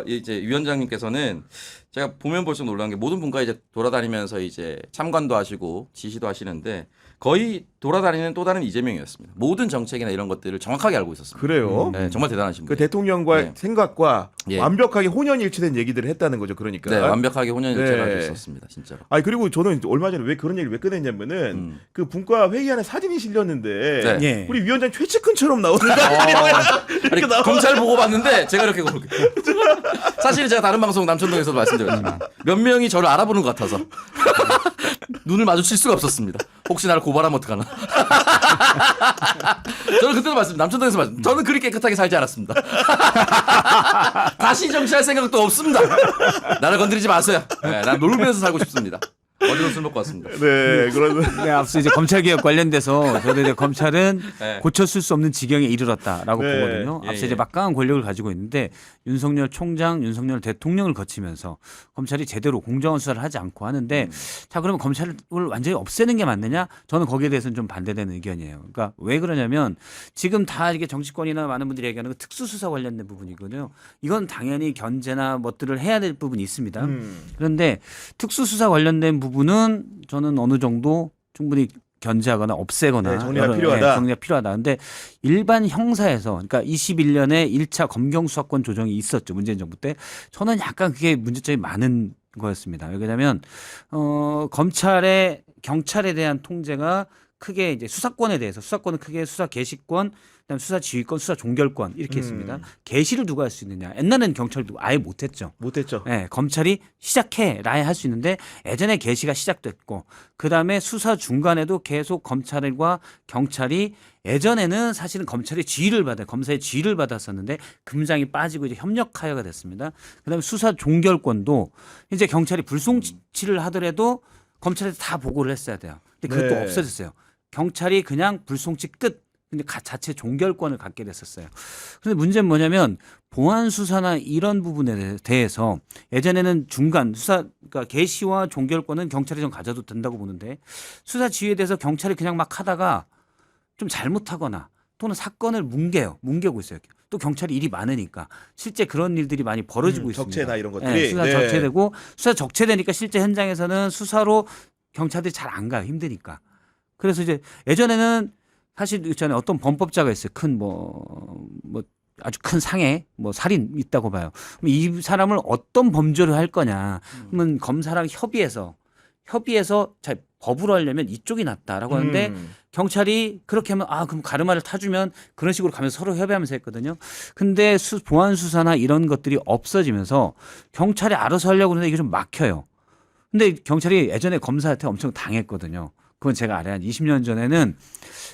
이제 위원장님께서는 제가 보면 볼수록 놀란 게 모든 분과 이제 돌아다니면서 이제 참관도 하시고 지시도 하시는데 거의 돌아다니는 또 다른 이재명이었습니다. 모든 정책이나 이런 것들을 정확하게 알고 있었습니다. 그래요. 네, 정말 대단하신 그 분이에요. 대통령과의 네. 생각과 예. 완벽하게 혼연일치된 얘기들을 했다는 거죠. 그러니까. 네, 완벽하게 혼연일체가 네. 있었습니다, 진짜로. 아니 그리고 저는 얼마 전에 왜 그런 얘기를 왜 꺼냈냐면은 그 분과 회의하는 사진이 실렸는데 네. 예. 우리 위원장 최측근처럼 나오는 거 아니, 이렇게 나와. 검찰 보고 봤는데 제가 이렇게 고르게. 사실 제가 다른 방송 남천동에서도 말씀드렸지만 몇 명이 저를 알아보는 것 같아서 눈을 마주칠 수가 없었습니다. 혹시 나를 고발하면 어떡하나. 저는 그때도 말씀 남천동에서 말씀. 저는 그리 깨끗하게 살지 않았습니다. 다시 정치할 생각도 없습니다. 나를 건드리지 마세요. 네, 난 놀면서 살고 싶습니다. 어디로 술 먹고 왔습니다. 네, 그런 네, 앞서 이제 검찰 개혁 관련돼서 저도 이제 검찰은 네. 고쳐쓸 수 없는 지경에 이르렀다라고 네. 보거든요. 예, 앞서 예. 이제 막강한 권력을 가지고 있는데 윤석열 총장, 윤석열 대통령을 거치면서 검찰이 제대로 공정한 수사를 하지 않고 하는데 자 그러면 검찰을 완전히 없애는 게 맞느냐? 저는 거기에 대해서는 좀 반대되는 의견이에요. 그러니까 왜 그러냐면 지금 다 이게 정치권이나 많은 분들이 얘기하는 거 특수수사 관련된 부분이거든요. 이건 당연히 견제나 뭐들을 해야 될 부분이 있습니다. 그런데 특수수사 관련된 부분은 저는 어느 정도 충분히 견제하거나 없애거나 네, 정리가 필요하다. 정리가 필요하다. 근데 일반 형사에서 그러니까 21년에 1차 검경 수사권 조정이 있었죠. 문재인 정부 때. 저는 약간 그게 문제점이 많은 거였습니다. 왜냐하면 검찰의 경찰에 대한 통제가 크게 이제 수사권에 대해서 수사권은 크게 수사 개시권, 그다음 수사 지휘권, 수사 종결권 이렇게 있습니다. 개시를 누가 할 수 있느냐? 옛날에는 경찰도 아예 못했죠. 못했죠. 네, 검찰이 시작해라야 할 수 있는데 예전에 개시가 시작됐고 그 다음에 수사 중간에도 계속 검찰과 경찰이 예전에는 사실은 검찰의 지휘를 검사의 지휘를 받았었는데 금장이 빠지고 이제 협력하여가 됐습니다. 그다음에 수사 종결권도 이제 경찰이 불송치를 하더라도 검찰에서 다 보고를 했어야 돼요. 근데 그것도 네. 없어졌어요. 경찰이 그냥 불송치 끝. 근데 자체 종결권을 갖게 됐었어요. 그런데 문제는 뭐냐면 보안 수사나 이런 부분에 대해서 예전에는 중간 수사 그러니까 개시와 종결권은 경찰이 좀 가져도 된다고 보는데 수사 지휘에 대해서 경찰이 그냥 막 하다가 좀 잘못하거나 또는 사건을 뭉개고 있어요. 또 경찰이 일이 많으니까 실제 그런 일들이 많이 벌어지고 있습니다. 적체나 이런 것들이. 네, 수사 네. 적체되고 수사 적체되니까 실제 현장에서는 수사로 경찰들이 잘 안 가요. 힘드니까. 그래서 이제 예전에는 사실 있잖아요. 어떤 범법자가 있어요. 큰 아주 큰 상해, 살인 있다고 봐요. 그럼 이 사람을 어떤 범죄를 할 거냐. 그러면 검사랑 협의해서 잘 법으로 하려면 이쪽이 낫다라고 하는데 경찰이 그렇게 하면 그럼 가르마를 타주면 그런 식으로 가면서 서로 협의하면서 했거든요. 근데 보안 수사나 이런 것들이 없어지면서 경찰이 알아서 하려고 하는데 이게 좀 막혀요. 근데 경찰이 예전에 검사한테 엄청 당했거든요. 그건 제가 알아요. 한 20년 전에는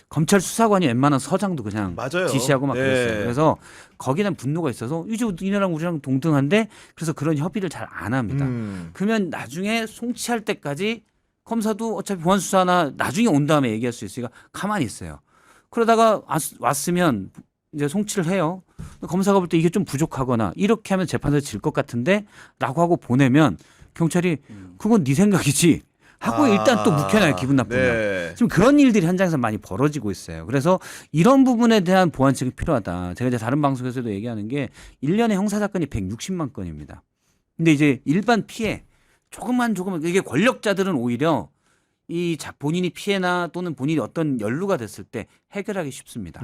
검찰 수사관이 웬만한 서장도 그냥 맞아요. 지시하고 막 네. 그랬어요. 그래서 거기는 분노가 있어서 이제 니네랑 우리랑 동등한데 그래서 그런 협의를 잘 안 합니다. 그러면 나중에 송치할 때까지 검사도 어차피 보안 수사나 나중에 온 다음에 얘기할 수 있으니까 가만히 있어요. 그러다가 왔으면 이제 송치를 해요. 검사가 볼 때 이게 좀 부족하거나 이렇게 하면 재판에서 질 것 같은데 라고 하고 보내면 경찰이 그건 네 생각이지 하고 일단 또 묵혀놔요. 기분 나쁘면. 네. 지금 그런 일들이 현장에서 많이 벌어지고 있어요. 그래서 이런 부분에 대한 보완책이 필요하다. 제가 이제 다른 방송에서도 얘기하는 게 1년에 형사사건이 160만 건입니다. 근데 이제 일반 피해 조금만 이게 권력자들은 오히려 본인이 피해나 또는 본인이 어떤 연루가 됐을 때 해결하기 쉽습니다.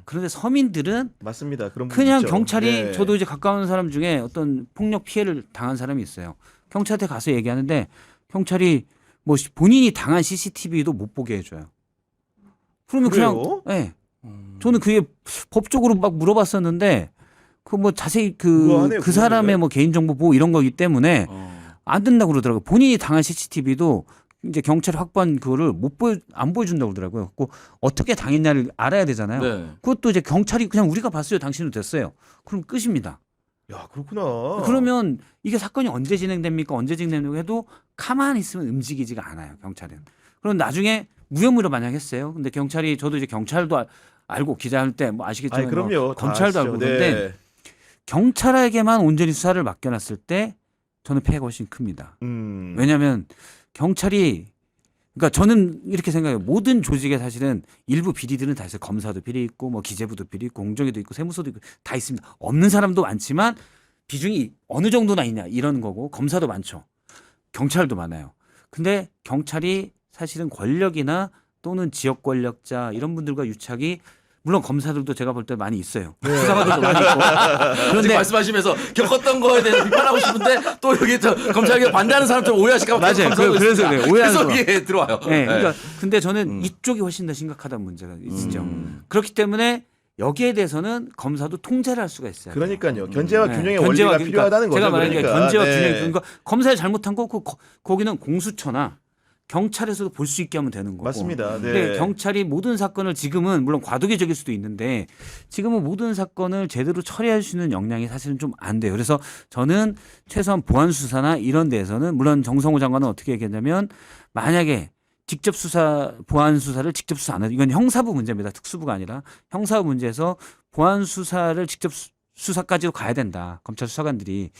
그런데 서민들은 맞습니다. 그런 부분 그냥 있죠. 경찰이 네. 저도 이제 가까운 사람 중에 어떤 폭력 피해를 당한 사람이 있어요. 경찰한테 가서 얘기하는데 경찰이 본인이 당한 CCTV도 못 보게 해줘요. 그러면 그래요? 그냥 네. 저는 그게 법적으로 막 물어봤었는데 자세히 우아하네요, 그 사람의 개인정보 보호 이런 거기 때문에 안 된다고 그러더라고요. 본인이 당한 CCTV도 이제 경찰이 확보한 그거를 안 보여준다고 그러더라고요. 어떻게 당했냐를 알아야 되잖아요. 네. 그것도 이제 경찰이 그냥 우리가 봤어요. 당신은 됐어요. 그럼 끝입니다. 야, 그렇구나. 그러면 이게 사건이 언제 진행됩니까? 언제 진행되냐고 해도 가만히 있으면 움직이지가 않아요. 경찰은. 그럼 나중에 무혐의로 만약 했어요. 근데 경찰이 저도 이제 경찰도 알고 기자할 때 아시겠지만 그럼요. 다 검찰도 아시죠. 알고 그런데 네. 경찰에게만 온전히 수사를 맡겨놨을 때 저는 피해가 훨씬 큽니다. 왜냐하면 경찰이 그러니까 저는 이렇게 생각해요. 모든 조직에 사실은 일부 비리들은 다 있어요. 검사도 비리 있고 기재부도 비리 있고 공정위도 있고 세무서도 있고 다 있습니다. 없는 사람도 많지만 비중이 어느 정도나 있냐 이런 거고 검사도 많죠. 경찰도 많아요. 근데 경찰이 사실은 권력이나 또는 지역 권력자 이런 분들과 유착이 물론 검사들도 제가 볼 때 많이 있어요. 수사관들도 많이 있고. 지금 그런데 말씀하시면서 겪었던 거에 대해서 비판하고 싶은데 또 여기 검찰에 반대하는 사람 좀 오해하실까 봐 맞아요. 그래서 그래요. 오해하는 계속 예, 들어와요. 네, 그러니까 근데 저는 이쪽이 훨씬 더 심각하다는 문제가 있죠. 그렇기 때문에 여기에 대해서는 검사도 통제를 할 수가 있어요. 그러니까요. 견제와 네. 균형의 견제와 원리가 필요하다는 거죠. 제가 말하는 게 그러니까. 견제와 네. 균형. 그러니까 검사를 잘못한 거 거기는 공수처나 경찰에서도 볼 수 있게 하면 되는 거고. 맞습니다. 네. 근데 경찰이 모든 사건을 지금은 물론 과도기적일 수도 있는데 지금은 모든 사건을 제대로 처리할 수 있는 역량이 사실은 좀 안 돼요. 그래서 저는 최소한 보안 수사나 이런 데에서는 물론 정성호 장관은 어떻게 얘기했냐면 만약에 직접 수사 보안 수사를 직접 수사 안 해도 이건 형사부 문제입니다. 특수부가 아니라 형사부 문제에서 보안 수사를 직접 수사까지도 가야 된다. 검찰 수사관들이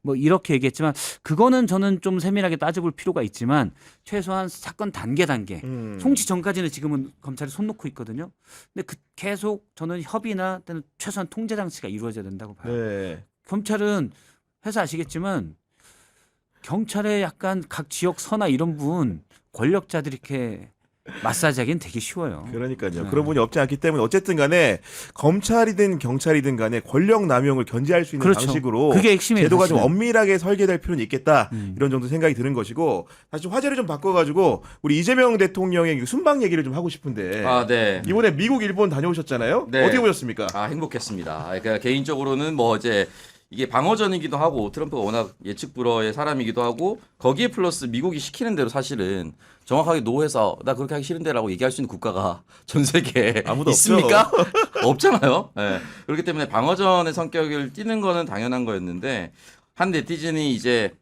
뭐 이렇게 얘기했지만 그거는 저는 좀 세밀하게 따져볼 필요가 있지만 최소한 사건 단계 송치 전까지는 지금은 검찰이 손 놓고 있거든요. 근데 계속 저는 협의나 또는 최소한 통제 장치가 이루어져야 된다고 봐요. 네. 검찰은 회사 아시겠지만 경찰에 약간 각 지역 서나 이런 분 권력자들이 이렇게 마사지하기는 되게 쉬워요. 그러니까요. 그런 분이 없지 않기 때문에 어쨌든 간에 검찰이든 경찰이든 간에 권력 남용을 견제할 수 있는 그렇죠. 방식으로 그게 핵심이에요. 제도가 좀 사실은. 엄밀하게 설계될 필요는 있겠다. 이런 정도 생각이 드는 것이고 다시 화제를 좀 바꿔가지고 우리 이재명 대통령의 순방 얘기를 좀 하고 싶은데 아, 네. 이번에 미국, 일본 다녀오셨잖아요. 네. 어떻게 보셨습니까? 아, 행복했습니다. 그러니까 개인적으로는 뭐 이제 이게 방어전이기도 하고 트럼프가 워낙 예측 불허의 사람이기도 하고 거기에 플러스 미국이 시키는 대로 사실은 정확하게 노해서 나 그렇게 하기 싫은데라고 얘기할 수 있는 국가가 전 세계에 아무도 있습니까? 없잖아요. 네. 그렇기 때문에 방어전의 성격을 띠는 거는 당연한 거였는데 한 네티즌이 이제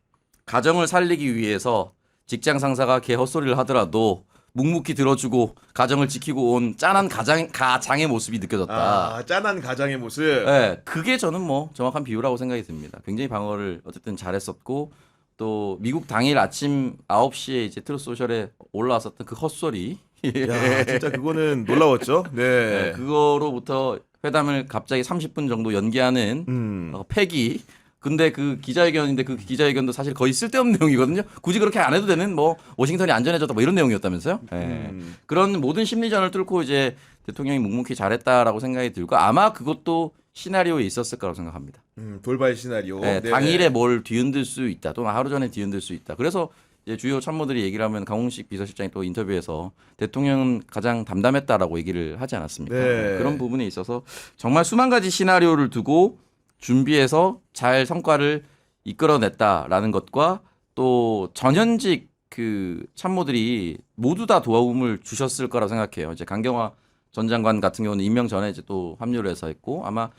가정을 살리기 위해서 직장 상사가 개 헛소리를 하더라도 묵묵히 들어주고 가정을 지키고 온 짠한 가장의 모습이 느껴졌다. 아, 짠한 가장의 모습. 네, 그게 저는 뭐 정확한 비유라고 생각이 듭니다. 굉장히 방어를 어쨌든 잘했었고 또 미국 당일 아침 9시에 이제 트루스 소셜에 올라왔었던 그 헛소리. 야, 진짜 그거는 놀라웠죠. 네. 네, 그거로부터 회담을 갑자기 30분 정도 연기하는 패기. 근데 그 기자회견인데 그 기자회견도 사실 거의 쓸데없는 내용이거든요. 굳이 그렇게 안 해도 되는 뭐 워싱턴이 안전해졌다 뭐 이런 내용이었다면서요. 네. 그런 모든 심리전을 뚫고 이제 대통령이 묵묵히 잘했다라고 생각이 들고 아마 그것도 시나리오에 있었을 거라고 생각합니다. 돌발 시나리오. 네, 네네. 당일에 뭘 뒤흔들 수 있다 또는 하루 전에 뒤흔들 수 있다. 그래서 이제 주요 참모들이 얘기를 하면 강홍식 비서실장이 또 인터뷰에서 대통령은 가장 담담했다라고 얘기를 하지 않았습니까? 네. 그런 부분에 있어서 정말 수만 가지 시나리오를 두고 준비해서 잘 성과를 이끌어냈다라는 것과 또 전현직 그 참모들이 모두 다 도움을 주셨을 거라고 생각해요. 이제 강경화 전 장관 같은 경우는 임명 전에 이제 또 합류를 해서 했고 아마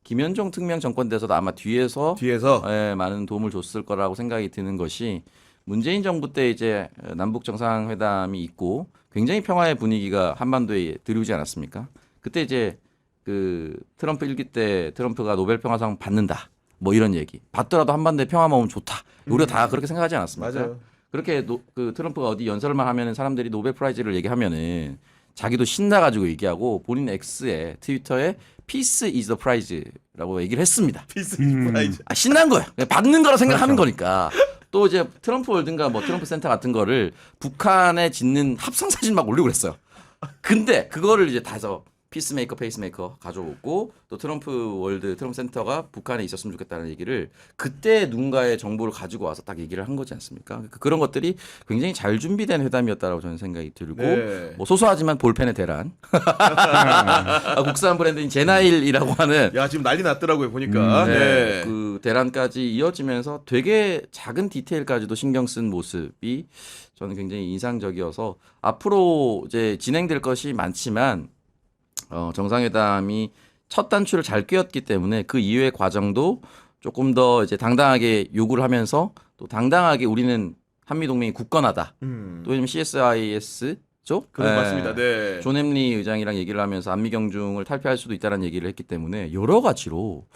김현종 특명 정권대에서도 아마 뒤에서 예, 많은 도움을 줬을 거라고 생각이 드는 것이 문재인 정부 때 이제 남북 정상회담이 있고 굉장히 평화의 분위기가 한반도에 드리우지 않았습니까? 그때 이제 그 트럼프 일기 때 트럼프가 노벨 평화상 받는다. 뭐 이런 얘기. 받더라도 한반도에 평화만 오면 좋다. 우리가 다 그렇게 생각하지 않았습니까? 맞아요. 그렇게 그 트럼프가 어디 연설만 하면은 사람들이 노벨 프라이즈를 얘기하면은 자기도 신나가지고 얘기하고 본인 X에 트위터에 Peace is the prize라고 얘기를 했습니다. 피스 프라이즈. 아, 신난 거예요. 그냥 받는 거라 생각하는 거니까. 또 이제 트럼프 월드인가 뭐 트럼프 센터 같은 거를 북한에 짓는 합성 사진 막 올리고 그랬어요. 근데 그거를 이제 다 해서 피스메이커, 페이스메이커 가져오고 또 트럼프 월드, 트럼프 센터가 북한에 있었으면 좋겠다는 얘기를 그때 누군가의 정보를 가지고 와서 딱 얘기를 한 거지 않습니까? 그런 것들이 굉장히 잘 준비된 회담이었다라고 저는 생각이 들고 네. 뭐 소소하지만 볼펜의 대란 국산 브랜드인 제나일이라고 하는 야, 지금 난리 났더라고요, 보니까. 네. 그 대란까지 이어지면서 되게 작은 디테일까지도 신경 쓴 모습이 저는 굉장히 인상적이어서 앞으로 이제 진행될 것이 많지만 정상회담이 첫 단추를 잘 꿰었기 때문에 그 이후의 과정도 조금 더 이제 당당하게 요구를 하면서 또 당당하게 우리는 한미 동맹이 굳건하다. 또 왜냐면 CSIS 쪽 그건 맞습니다. 네. 존 햄리 의장이랑 얘기를 하면서 안미 경중을 탈피할 수도 있다는 얘기를 했기 때문에 여러 가지로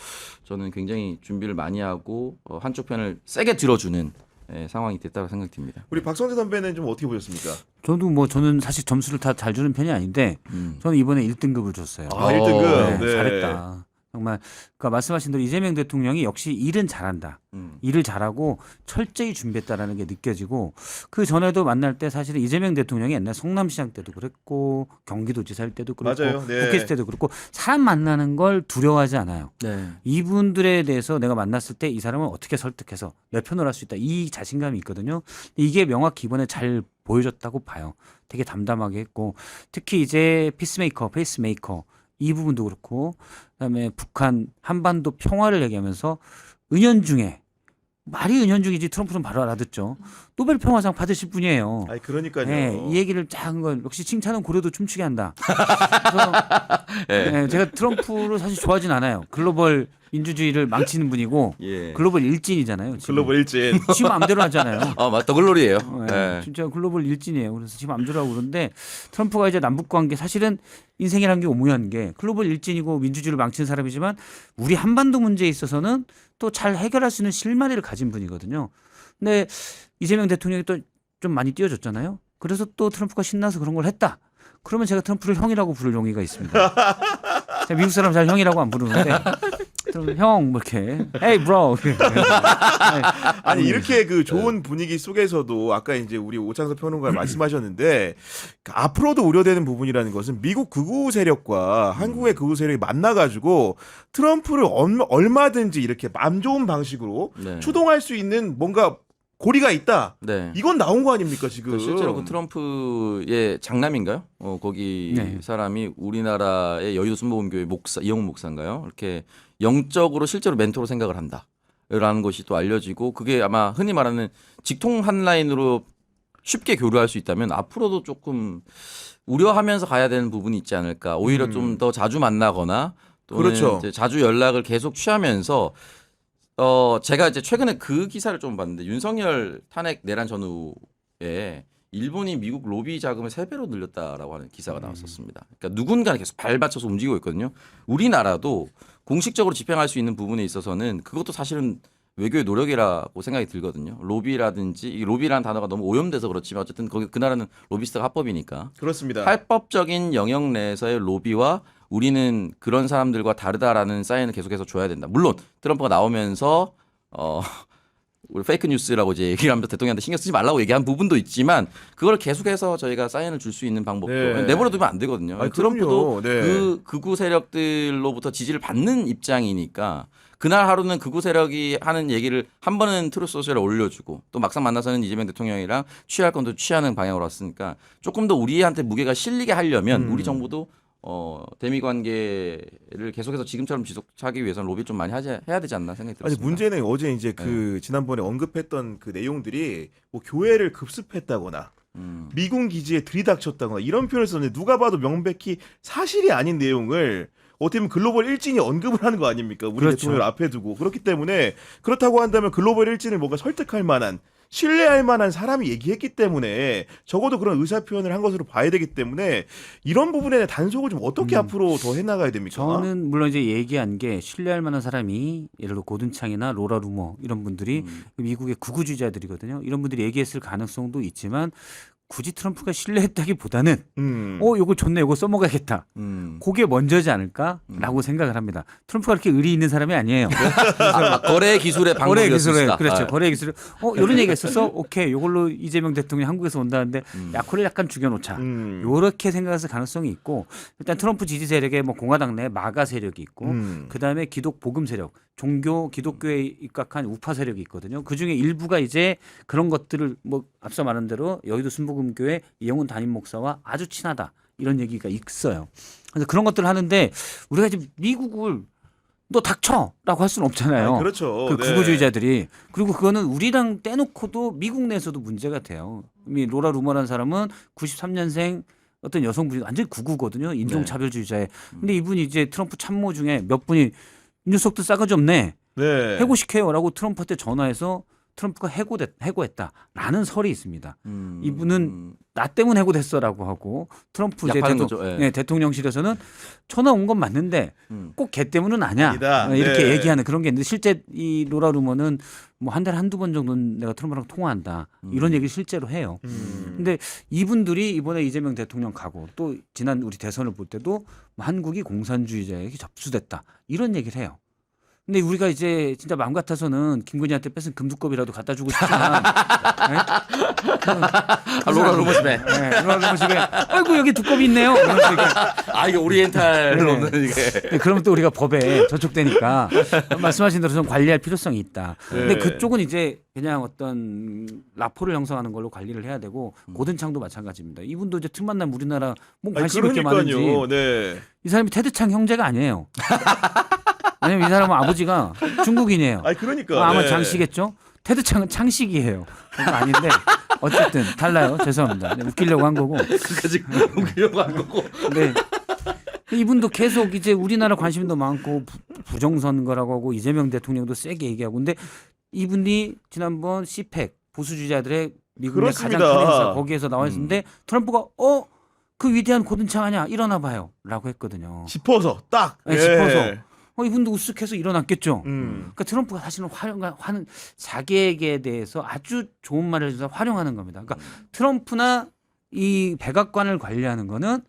저는 굉장히 준비를 많이 하고 한쪽 편을 세게 들어주는 상황이 됐다고 생각이 듭니다. 우리 박성재 선배는 좀 어떻게 보셨습니까? 저는 사실 점수를 다 잘 주는 편이 아닌데 저는 이번에 1등급을 줬어요. 아, 1등급. 네, 잘했다. 정말 그러니까 말씀하신 대로 이재명 대통령이 역시 일은 잘한다. 일을 잘하고 철저히 준비했다라는 게 느껴지고 그 전에도 만날 때 사실은 이재명 대통령이 옛날 성남시장 때도 그랬고 경기도지사 할 때도 그렇고 맞아요. 네. 국회 때도 그렇고 사람 만나는 걸 두려워하지 않아요. 네. 이분들에 대해서 내가 만났을 때 이 사람을 어떻게 설득해서 내 편을 할 수 있다. 이 자신감이 있거든요. 이게 명확히 이번에 잘 보여줬다고 봐요. 되게 담담하게 했고 특히 이제 피스메이커, 페이스메이커 이 부분도 그렇고 그다음에 북한 한반도 평화를 얘기하면서 은연중에 말이 은연중이지 트럼프는 바로 알아듣죠. 노벨 평화상 받으실 분이에요. 아니 그러니까요. 네, 이 얘기를 작은 건 역시 칭찬은 고려도 춤추게 한다. 그래서 네, 제가 트럼프를 사실 좋아하진 않아요. 글로벌 민주주의를 망치는 분이고 예. 글로벌 일진이잖아요. 지금. 글로벌 일진. 지 마음대로 하잖아요. 맞다 글로리예요. 네, 진짜 글로벌 일진이에요. 그래서 지금 마음대로 하고 그러는데 트럼프가 이제 남북 관계 사실은 인생이란 게 오묘한 게 글로벌 일진이고 민주주의를 망치는 사람이지만 우리 한반도 문제에 있어서는 또 잘 해결할 수 있는 실마리를 가진 분이거든요. 근데 이재명 대통령이 또 좀 많이 띄워줬잖아요. 그래서 또 트럼프가 신나서 그런 걸 했다. 그러면 제가 트럼프를 형이라고 부를 용의가 있습니다. 제가 미국 사람 잘 형이라고 안 부르는데 형 뭐 이렇게 hey bro 아니 이렇게 그 좋은 분위기 속에서도 아까 이제 우리 오창석 평론가 말씀하셨는데 앞으로도 우려되는 부분이라는 것은 미국 극우 세력과 한국의 극우 세력이 만나가지고 트럼프를 얼마든지 이렇게 맘 좋은 방식으로 네. 추동할 수 있는 뭔가 고리가 있다. 네. 이건 나온 거 아닙니까 지금? 실제로 그 트럼프의 장남인가요? 거기 네. 사람이 우리나라의 여의도 순복음교회 목사 이영훈 목사인가요? 이렇게 영적으로 실제로 멘토로 생각을 한다라는 것이 또 알려지고 그게 아마 흔히 말하는 직통 한 라인으로 쉽게 교류할 수 있다면 앞으로도 조금 우려하면서 가야 되는 부분이 있지 않을까. 오히려 좀 더 자주 만나거나 또는 그렇죠. 이제 자주 연락을 계속 취하면서 제가 이제 최근에 그 기사를 좀 봤는데 윤석열 탄핵 내란 전후에 일본이 미국 로비 자금을 3배로 늘렸다라고 하는 기사가 나왔었습니다. 그러니까 누군가는 계속 발맞춰서 움직이고 있거든요. 우리나라도 공식적으로 집행할 수 있는 부분에 있어서는 그것도 사실은 외교의 노력이라고 생각이 들거든요. 로비라든지 이 로비라는 단어가 너무 오염돼서 그렇지만 어쨌든 그 나라는 로비스트가 합법이니까 그렇습니다. 합법적인 영역 내에서의 로비와 우리는 그런 사람들과 다르다라는 사인을 계속해서 줘야 된다. 물론 트럼프가 나오면서 우리 페이크 뉴스라고 이제 얘기를 하면서 대통령한테 신경 쓰지 말라고 얘기한 부분도 있지만 그걸 계속해서 저희가 사인을 줄 수 있는 방법도 네. 내버려두면 안 되거든요. 아니, 트럼프도 그럼요. 네. 그 극우 세력들로부터 지지를 받는 입장이니까 그날 하루는 극우 세력이 하는 얘기를 한 번은 트루스 소셜에 올려주고 또 막상 만나서는 이재명 대통령이랑 취할 건도 취하는 방향으로 왔으니까 조금 더 우리한테 무게가 실리게 하려면 우리 정부도 대미 관계를 계속해서 지금처럼 지속하기 위해서는 로비를 좀 많이 해야 되지 않나 생각이 아니 들었습니다. 문제는 어제 이제 그 지난번에 언급했던 그 내용들이 뭐 교회를 급습했다거나 미군 기지에 들이닥쳤다거나 이런 표현을 썼는데 누가 봐도 명백히 사실이 아닌 내용을 어떻게 보면 글로벌 일진이 언급을 하는 거 아닙니까? 우리 그렇죠. 대통령을 앞에 두고 그렇기 때문에 그렇다고 한다면 글로벌 일진을 뭔가 설득할 만한 신뢰할 만한 사람이 얘기했기 때문에 적어도 그런 의사 표현을 한 것으로 봐야 되기 때문에 이런 부분에 대한 단속을 좀 어떻게 앞으로 더 해나가야 됩니까? 저는 물론 이제 얘기한 게 신뢰할 만한 사람이 예를 들어 고든창이나 로라 루머 이런 분들이 미국의 극우주의자들이거든요. 이런 분들이 얘기했을 가능성도 있지만 굳이 트럼프가 신뢰했다기보다는 요거 좋네, 요거 써먹어야겠다. 그게 먼저지 않을까라고 생각을 합니다. 트럼프가 그렇게 의리 있는 사람이 아니에요. 거래 기술의 거래 기술에 방법이었습니다. 그렇죠. 거래 기술에 이런 얘기가 있었어. 오케이, 요걸로 이재명 대통령이 한국에서 온다는데 야코를 약간 죽여놓자. 요렇게 생각했을 가능성이 있고 일단 트럼프 지지 세력에 뭐 공화당 내 마가 세력이 있고 그 다음에 기독 복음 세력, 종교 기독교에 입각한 우파 세력이 있거든요. 그 중에 일부가 이제 그런 것들을 뭐 앞서 말한 대로 여의도 순복음교회 이영훈 담임 목사와 아주 친하다 이런 얘기가 있어요. 그래서 그런 것들을 하는데 우리가 지금 미국을 너 닥쳐라고 할 수는 없잖아요. 그렇죠. 그 네. 극우주의자들이. 그리고 그거는 우리랑 떼놓고도 미국 내에서도 문제가 돼요. 이 로라 루머라는 사람은 93년생 어떤 여성분이 완전히 극우거든요. 인종차별주의자에. 근데 이분이 이제 트럼프 참모 중에 몇 분이 이 녀석도 싸가지 없네. 네. 해고시켜요라고 트럼프한테 전화해서 트럼프가 해고했다라는 설이 있습니다. 이분은 나 때문에 해고됐어라고 하고 트럼프 이제 약하는 거죠. 예. 대통령실에서는 전화 온 건 맞는데 꼭 걔 때문은 아니야. 아니다. 이렇게 네. 얘기하는 그런 게 있는데 실제 이 로라 루머는 뭐 한 달에 한두 번 정도는 내가 트럼프랑 통화한다. 이런 얘기를 실제로 해요. 근데 이분들이 이번에 이재명 대통령 가고 또 지난 우리 대선을 볼 때도 뭐 한국이 공산주의자에게 접수됐다. 이런 얘기를 해요. 근데 우리가 이제 진짜 마음 같아서는 김건희한테 뺏은 금두껍이라도 갖다 주고 싶지만 로라 루머 집에. 로라 루머 집에 아이고 여기 두꺼비 있네요. 이게 오리엔탈로는 이게. 네, 그러면 또 우리가 법에 저촉되니까 말씀하신 대로 좀 관리할 필요성이 있다. 근데 네. 그쪽은 이제 그냥 어떤 라포를 형성하는 걸로 관리를 해야 되고 고든창도 마찬가지입니다. 이분도 이제 틈만 나면 우리나라 뭐 관심 있게 많은지 그러니까요. 네. 이 사람이 테드창 형제가 아니에요. 왜냐면 이 사람은 아버지가 중국인이에요. 아니 그러니까. 아마 네. 장씨겠죠? 테드 창은 창식이에요. 그거 아닌데 어쨌든 달라요. 죄송합니다. 네, 웃기려고 한 거고. 그까지 웃기려고 한 거고. 네. 이분도 계속 이제 우리나라 관심도 많고 부정선거라고 하고 이재명 대통령도 세게 얘기하고 근데 이분이 지난번 시팩 보수주의자들의 미국의 가장 그렇습니다. 큰 행사 거기에서 나와 있었는데 트럼프가 그 위대한 고든창 아니야 일어나 봐요라고 했거든요. 짚어서 딱. 네, 짚어서. 이분도 우쓱해서 일어났겠죠. 그러니까 트럼프가 사실은 하는 자기에게 대해서 아주 좋은 말을 해서 활용하는 겁니다. 그러니까 트럼프나 이 백악관을 관리하는 거는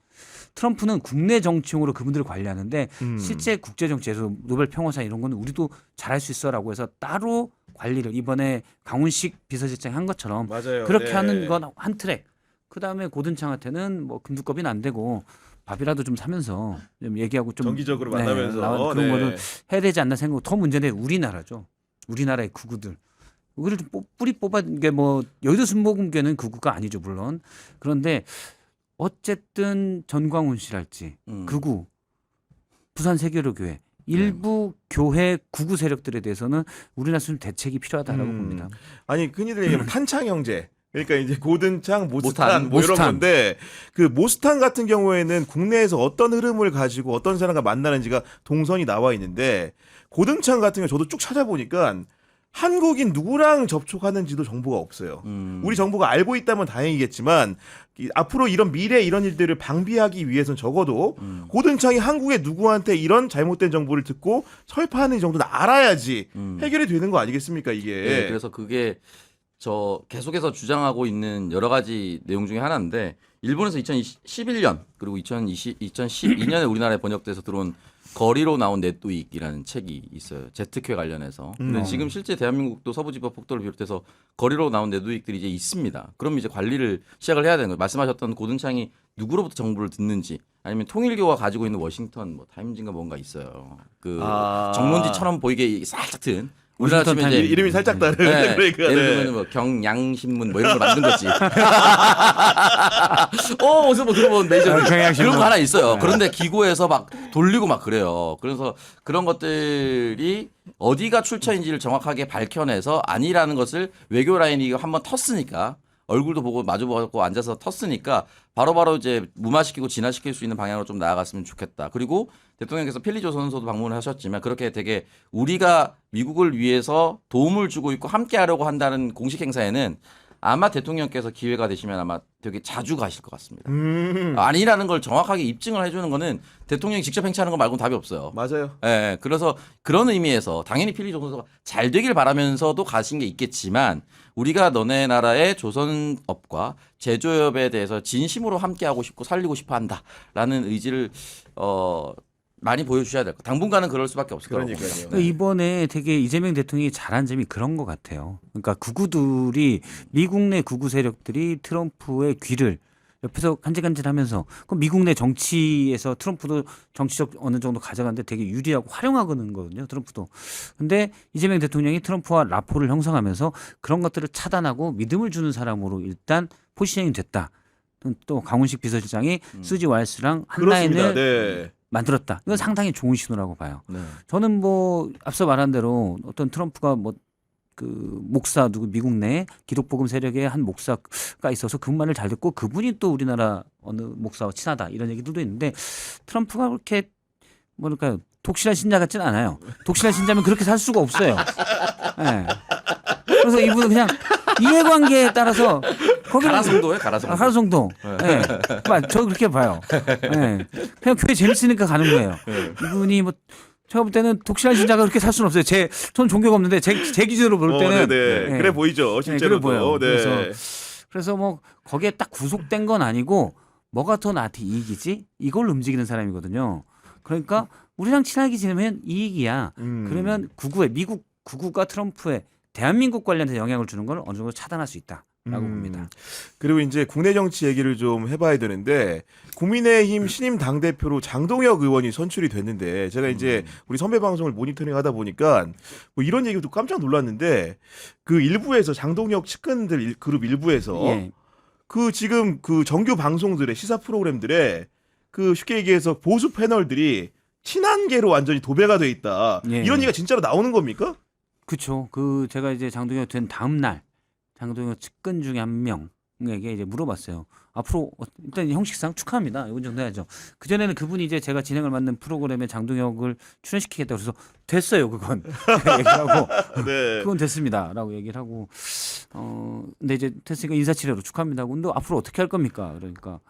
트럼프는 국내 정치용으로 그분들을 관리하는데 실제 국제 정치에서 노벨 평화상 이런 거는 우리도 잘할 수 있어라고 해서 따로 관리를 이번에 강훈식 비서실장이 한 것처럼 맞아요. 그렇게 네. 하는 건 한 트랙. 그다음에 고든창한테는 뭐 금두껍이는 안 되고 밥이라도 좀 사면서 좀 얘기하고 좀 정기적으로 만나면서 그런 거를 해야 되지 않나 생각. 더 문제는 우리나라죠. 우리나라의 구구들. 우리를 좀 뿌리 뽑아준 게 뭐 여의도 순복음교는 구구가 아니죠 물론. 그런데 어쨌든 전광훈 씨랄지 극우 부산 세계로교회 일부 교회 구구 세력들에 대해서는 우리나라 좀 대책이 필요하다라고 봅니다. 아니 흔히들 얘기하면 탄창 형제. 그러니까 이제 고든창, 모스탄 모스탄, 뭐 이런 모스탄. 건데 그 모스탄 같은 경우에는 국내에서 어떤 흐름을 가지고 어떤 사람과 만나는지가 동선이 나와 있는데 고든창 같은 경우 저도 쭉 찾아보니까 한국인 누구랑 접촉하는지도 정보가 없어요. 우리 정부가 알고 있다면 다행이겠지만 앞으로 이런 미래 이런 일들을 방비하기 위해서는 적어도 고든창이 한국의 누구한테 이런 잘못된 정보를 듣고 설파하는 정도는 알아야지 해결이 되는 거 아니겠습니까 이게. 네, 그래서 그게 저 계속해서 주장하고 있는 여러 가지 내용 중에 하나인데 일본에서 2011년 그리고 2012년에 우리나라에 번역돼서 들어온 거리로 나온 넷도익이라는 책이 있어요. 제트회 관련해서. 근데 지금 실제 대한민국도 서부지법 폭도를 비롯해서 거리로 나온 넷도익들이 이제 있습니다. 그럼 이제 관리를 시작을 해야 되는 거예요. 말씀하셨던 고든창이 누구로부터 정보를 듣는지 아니면 통일교가 가지고 있는 워싱턴 뭐 타임즈인가 뭔가 있어요. 그 정론지처럼 보이게 살짝 튼 우리나라 워싱턴 치면 이제 이름이 살짝 다른. 네. 그러니까 예를 네. 들면 뭐 경양신문 뭐 이런 걸 만든 거지. 어디서 뭐 들어본 메이저 경향신문. 그런 거 하나 있어요. 그런데 기고에서 막 돌리고 막 그래요. 그래서 그런 것들이 어디가 출처인지를 정확하게 밝혀내서 아니라는 것을 외교 라인이 한번 텄으니까 얼굴도 보고 마주보고 앉아서 텄으니까 바로바로 이제 무마시키고 진화시킬 수 있는 방향으로 좀 나아갔으면 좋겠다. 그리고 대통령께서 필리조선소도 방문을 하셨지만 그렇게 되게 우리가 미국을 위해서 도움을 주고 있고 함께 하려고 한다는 공식 행사에는 아마 대통령께서 기회가 되시면 아마 되게 자주 가실 것 같습니다. 아니라는 걸 정확하게 입증을 해주는 거는 대통령이 직접 행차하는 거 말고는 답이 없어요. 맞아요. 예, 그래서 그런 의미에서 당연히 필리조선소가 잘 되길 바라면서도 가신 게 있겠지만 우리가 너네 나라의 조선업과 제조업에 대해서 진심으로 함께하고 싶고 살리고 싶어 한다라는 의지를 많이 보여주셔야 될 거. 당분간은 그럴 수밖에 없을 거라고 그러니까요. 봅니다. 그러니까 이번에 되게 이재명 대통령이 잘한 점이 그런 것 같아요. 그러니까 구구들이 미국 내 구구 세력들이 트럼프의 귀를 옆에서 간질간질하면서 그럼 미국 내 정치에서 트럼프도 정치적 어느 정도 가져가는데 되게 유리하고 활용하는 거거든요. 트럼프도. 근데 이재명 대통령이 트럼프와 라포를 형성하면서 그런 것들을 차단하고 믿음을 주는 사람으로 일단 포지셔닝이 됐다. 또 강훈식 비서실장이 수지 와일스랑 그렇습니다. 한라인을 네. 만들었다. 이건 상당히 좋은 신호라고 봐요. 네. 저는 뭐 앞서 말한 대로 어떤 트럼프가 뭐 그 목사 누구 미국 내 기독복음 세력의 한 목사가 있어서 그 말을 잘 듣고 그분이 또 우리나라 어느 목사와 친하다 이런 얘기들도 있는데 트럼프가 그렇게 뭐랄까요 독실한 신자 같지는 않아요. 독실한 신자면 그렇게 살 수가 없어요. 네. 그래서 이분은 그냥 이해관계에 따라서 가라성도에 가라성도. 가라성도. 네. 저 그렇게 봐요. 네. 그냥 교회 재밌으니까 가는 거예요. 이분이 뭐 제가 볼 때는 독실한 신자가 그렇게 살 수는 없어요. 전 종교가 없는데 제 기준으로 볼 때는 네네. 네. 그래 보이죠. 실제로 그래 보여요. 네. 그래서 뭐 거기에 딱 구속된 건 아니고 뭐가 더 나한테 이익이지? 이걸 움직이는 사람이거든요. 그러니까 우리랑 친하게 지내면 이익이야. 그러면 미국 구구가 트럼프에 대한민국 관련해서 영향을 주는 걸 어느 정도 차단할 수 있다라고 봅니다. 그리고 이제 국내 정치 얘기를 좀 해봐야 되는데 국민의힘 신임 당대표로 장동혁 의원이 선출이 됐는데 제가 이제 우리 선배 방송을 모니터링하다 보니까 뭐 이런 얘기도 깜짝 놀랐는데 그 일부에서 장동혁 측근들 그룹 일부에서 예. 그 지금 그 정규 방송들의 시사 프로그램들에 그 쉽게 얘기해서 보수 패널들이 친한계로 완전히 도배가 돼 있다. 예. 이런 얘기가 진짜로 나오는 겁니까? 그렇죠. 제가 이제 장동혁 된 다음 날 장동혁 측근 중에 한 명에게 이제 물어봤어요. 앞으로 일단 형식상 축하합니다. 이건 정도 해야죠. 그 전에는 그분이 이제 제가 진행을 맡는 프로그램에 장동혁을 출연시키겠다 그래서 됐어요. 그건 얘기하고 네. 그건 됐습니다라고 얘기를 하고 근데 이제 됐으니까 인사치레로 축하합니다. 근데 앞으로 어떻게 할 겁니까? 그러니까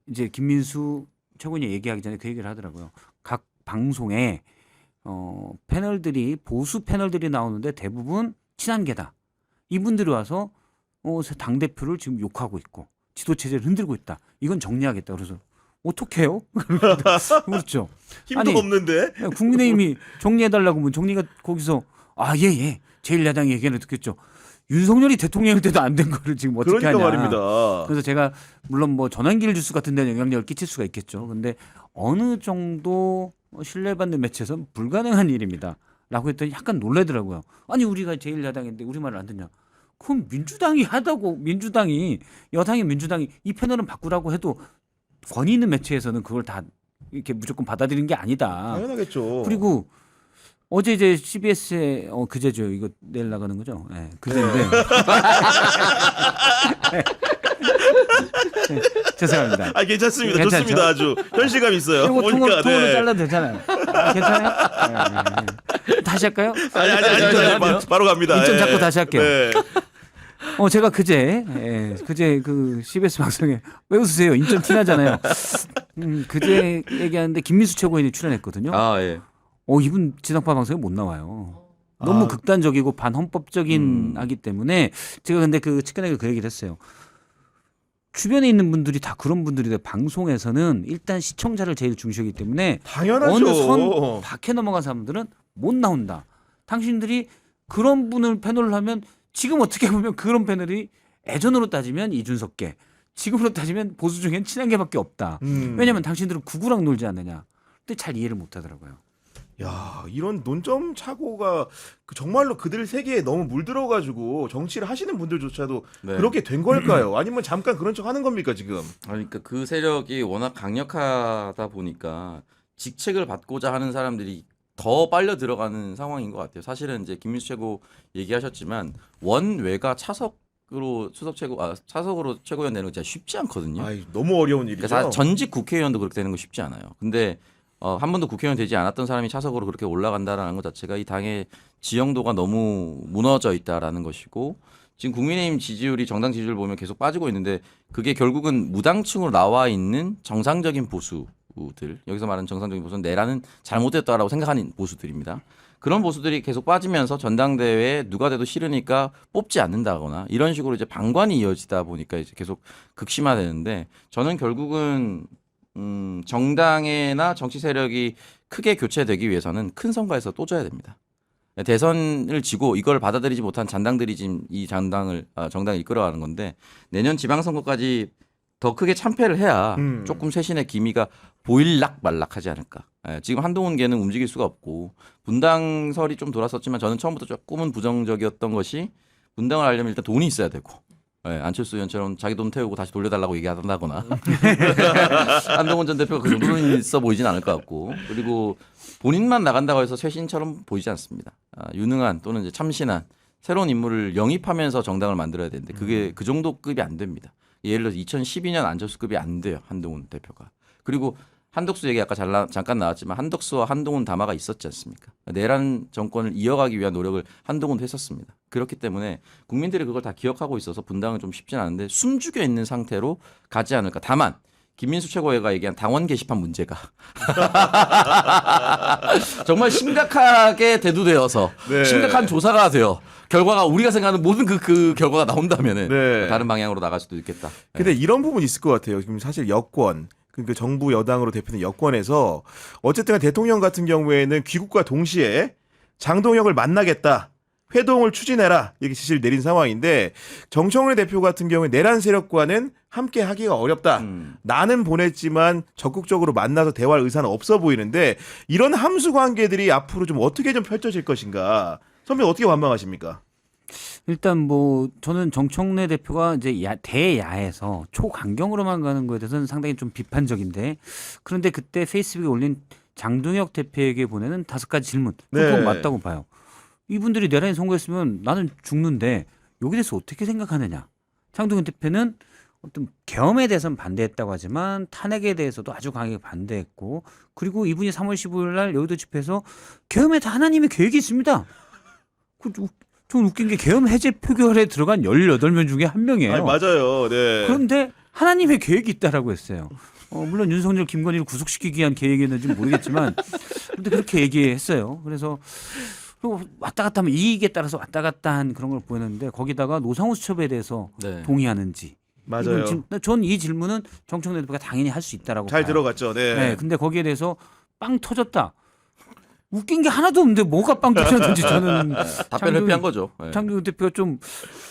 이제 김민수 최고위원 얘기하기 전에 그 얘기를 하더라고요. 각 방송에 패널들이 보수 패널들이 나오는데 대부분 친한계다. 이분들이 와서 당 대표를 지금 욕하고 있고 지도 체제를 흔들고 있다. 이건 정리하겠다. 그래서 어떻게요? 그렇죠. 힘도 아니, 없는데. 국민의힘이 정리해달라고 하면 정리가 거기서 예. 제1야당이 얘기를 듣겠죠. 윤석열이 대통령일 때도 안 된 거를 지금 어떻게 그러니까 하냐. 말입니다. 그래서 제가 물론 뭐 전환기를 주스 같은 데는 영향력을 끼칠 수가 있겠죠. 근데 어느 정도 신뢰받는 매체에서는 불가능한 일입니다. 라고 했더니 약간 놀라더라고요. 아니 우리가 제1야당인데 우리 말을 안 듣냐. 그럼 민주당이 하다고 민주당이 이 패널은 바꾸라고 해도 권위 있는 매체에서는 그걸 다 이렇게 무조건 받아들이는 게 아니다. 당연하겠죠. 그리고 어제 이제 CBS에 그제죠. 이거 내일 나가는 거죠. 네, 그제인데. 네, 죄송합니다. 괜찮습니다. 괜찮죠? 좋습니다. 아주 현실감 있어요. 이거 보니까, 통으로 네. 잘라도 되잖아요. 괜찮아요? 네. 다시 할까요? 아니. 바로 갑니다. 인점 예. 잡고 다시 할게요. 네. 제가 그제 그 CBS 방송에 왜 웃으세요? 인점 티나잖아요. 그제 얘기하는데 김민수 최고위원이 출연했거든요. 예. 이분 지상파 방송에 못 나와요. 너무 극단적이고 반헌법적인 하기 때문에 제가 근데 그 측근에게 그 얘기를 했어요. 주변에 있는 분들이 다 그런 분들인데 방송에서는 일단 시청자를 제일 중시하기 때문에 당연하죠. 어느 선 밖에 넘어간 사람들은 못 나온다. 당신들이 그런 분을 패널을 하면 지금 어떻게 보면 그런 패널이 예전으로 따지면 이준석계, 지금으로 따지면 보수 중엔 친한계밖에 없다. 왜냐하면 당신들은 구구랑 놀지 않느냐. 근데 잘 이해를 못 하더라고요. 야, 이런 논점 착오가 정말로 그들 세계에 너무 물들어가지고 정치를 하시는 분들조차도 네. 그렇게 된 걸까요? 아니면 잠깐 그런 척 하는 겁니까 지금? 그러니까 그 세력이 워낙 강력하다 보니까 직책을 받고자 하는 사람들이 더 빨려 들어가는 상황인 것 같아요. 사실은 이제 김민수 최고 얘기하셨지만 원외가 차석으로 최고위원 되는 거 진짜 쉽지 않거든요. 너무 어려운 일이죠. 그러니까 전직 국회의원도 그렇게 되는 거 쉽지 않아요. 근데 한 번도 국회의원 되지 않았던 사람이 차석으로 그렇게 올라간다라는 것 자체가 이 당의 지형도가 너무 무너져 있다라는 것이고 지금 국민의힘 지지율이 정당 지지율 보면 계속 빠지고 있는데 그게 결국은 무당층으로 나와 있는 정상적인 보수들 여기서 말하는 정상적인 보수는 내라는 잘못됐다라고 생각하는 보수들입니다. 그런 보수들이 계속 빠지면서 전당대회에 누가 돼도 싫으니까 뽑지 않는다거나 이런 식으로 이제 방관이 이어지다 보니까 이제 계속 극심화되는데 저는 결국은 정당이나 정치 세력이 크게 교체되기 위해서는 큰 선거에서 또 져야 됩니다. 대선을 지고 이걸 받아들이지 못한 잔당들이 지금 이 정당을 이끌어가는 건데 내년 지방선거까지 더 크게 참패를 해야 조금 쇄신의 기미가 보일락 말락하지 않을까. 지금 한동훈계는 움직일 수가 없고 분당설이 좀 돌았었지만 저는 처음부터 조금은 부정적이었던 것이 분당을 하려면 일단 돈이 있어야 되고 안철수 의원처럼 자기 돈 태우고 다시 돌려달라고 얘기한다거나 한동훈 전 대표가 그 정도는 있어 보이진 않을 것 같고 그리고 본인만 나간다고 해서 쇄신처럼 보이지 않습니다. 유능한 또는 이제 참신한 새로운 인물을 영입하면서 정당을 만들어야 되는데 그게 그 정도 급이 안 됩니다. 예를 들어서 2012년 안철수급이 안 돼요. 한동훈 대표가. 그리고 한덕수 얘기 아까 잠깐 나왔지만 한덕수와 한동훈 담화가 있었지 않습니까? 내란 정권을 이어가기 위한 노력을 한동훈도 했었습니다. 그렇기 때문에 국민들이 그걸 다 기억하고 있어서 분당은 좀 쉽진 않은데 숨죽여 있는 상태로 가지 않을까. 다만 김민수 최고위가 얘기한 당원 게시판 문제가 정말 심각하게 대두되어서 네. 심각한 조사가 되어 결과가 우리가 생각하는 모든 그 결과가 나온다면은 네. 다른 방향으로 나갈 수도 있겠다. 근데 이런 부분이 있을 것 같아요. 지금 사실 여권 그러니까 정부 여당으로 대표는 여권에서 어쨌든 대통령 같은 경우에는 귀국과 동시에 장동혁을 만나겠다. 회동을 추진해라. 이렇게 지시를 내린 상황인데 정청래 대표 같은 경우에 내란 세력과는 함께 하기가 어렵다. 나는 보냈지만 적극적으로 만나서 대화할 의사는 없어 보이는데 이런 함수 관계들이 앞으로 좀 어떻게 좀 펼쳐질 것인가. 선배님 어떻게 관망하십니까? 일단 뭐 저는 정청래 대표가 이제 대야에서 초강경으로만 가는 거에 대해서는 상당히 좀 비판적인데 그런데 그때 페이스북에 올린 장동혁 대표에게 보내는 5가지 질문 그건 네. 맞다고 봐요. 이분들이 내란에 선고했으면 나는 죽는데 여기 대해서 어떻게 생각하느냐. 장동혁 대표는 어떤 계엄에 대해서는 반대했다고 하지만 탄핵에 대해서도 아주 강하게 반대했고 그리고 이분이 3월 15일 날 여의도 집회에서 계엄에 다 하나님의 계획이 있습니다. 좀 웃긴 게 계엄 해제 표결에 들어간 18명 중에 한 명이에요. 아니, 맞아요. 네. 그런데 하나님의 계획이 있다라고 했어요. 물론 윤석열, 김건희를 구속시키기 위한 계획이었는지 모르겠지만 근데 그렇게 얘기했어요. 그래서 그리고 왔다 갔다 하면 이익에 따라서 왔다 갔다 한 그런 걸 보였는데 거기다가 노상훈 수첩에 대해서 네. 동의하는지. 맞아요. 전 이 질문은 정청래 대표가 당연히 할 수 있다라고 잘 봐요. 들어갔죠. 네. 네, 근데 거기에 대해서 빵 터졌다. 웃긴 게 하나도 없는데 뭐가 빵 터졌는지 저는 답변을 회피한 거죠. 네. 장동혁 대표가 좀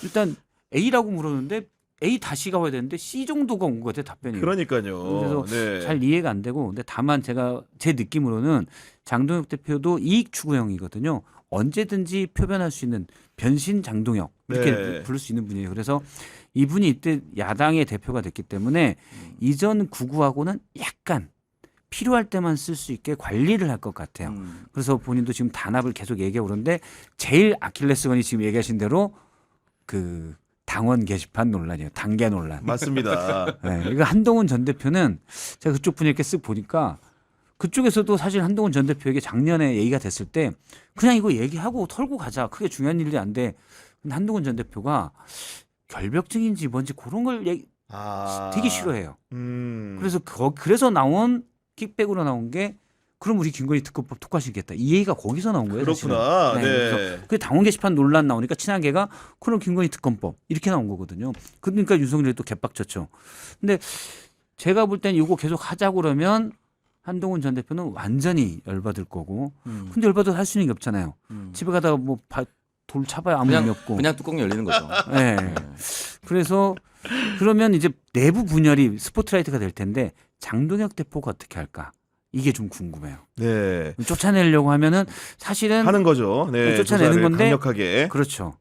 일단 A라고 물었는데 A 다시가 와야 되는데 C 정도가 온 것 같아요 답변이. 그러니까요. 그래서 네. 잘 이해가 안 되고 근데 다만 제가 제 느낌으로는 장동혁 대표도 이익 추구형이거든요. 언제든지 표변할 수 있는 변신 장동혁 이렇게 네. 부를 수 있는 분이에요. 그래서 이분이 이때 야당의 대표가 됐기 때문에 이전 구구하고는 약간 필요할 때만 쓸 수 있게 관리를 할 것 같아요. 그래서 본인도 지금 단합을 계속 얘기하고 그러는데 제일 아킬레스건이 지금 얘기하신 대로 그 당원 게시판 논란이에요. 당계 논란. 맞습니다. 네, 이거 한동훈 전 대표는 제가 그쪽 분이 이렇게 쓱 보니까 그쪽에서도 사실 한동훈 전 대표에게 작년에 얘기가 됐을 때 그냥 이거 얘기하고 털고 가자. 크게 중요한 일이 안 돼. 근데 한동훈 전 대표가 결벽증인지 뭔지 그런 걸 되게 싫어해요. 그래서 그래서 나온 킥백으로 나온 게 그럼 우리 김건희 특검법 특화시키겠다. 이 얘기가 거기서 나온 거예요. 그렇구나. 사실은. 네. 그래서 그 당원 게시판 논란 나오니까 친한계가 그럼 김건희 특검법 이렇게 나온 거거든요. 그러니까 윤석열이 또 개빡쳤죠. 근데 제가 볼 땐 이거 계속 하자고 그러면 한동훈 전 대표는 완전히 열받을 거고. 근데 열받아도 할 수 있는 게 없잖아요. 집에 가다가 뭐 돌 차봐야 아무 의미 없고. 그냥 뚜껑이 열리는 거죠. 네. 그래서 그러면 이제 내부 분열이 스포트라이트가 될 텐데 장동혁 대표가 어떻게 할까? 이게 좀 궁금해요. 네. 쫓아내려고 하면은 사실은 하는 거죠. 네. 쫓아내는 조사를 건데 강력하게. 그렇죠.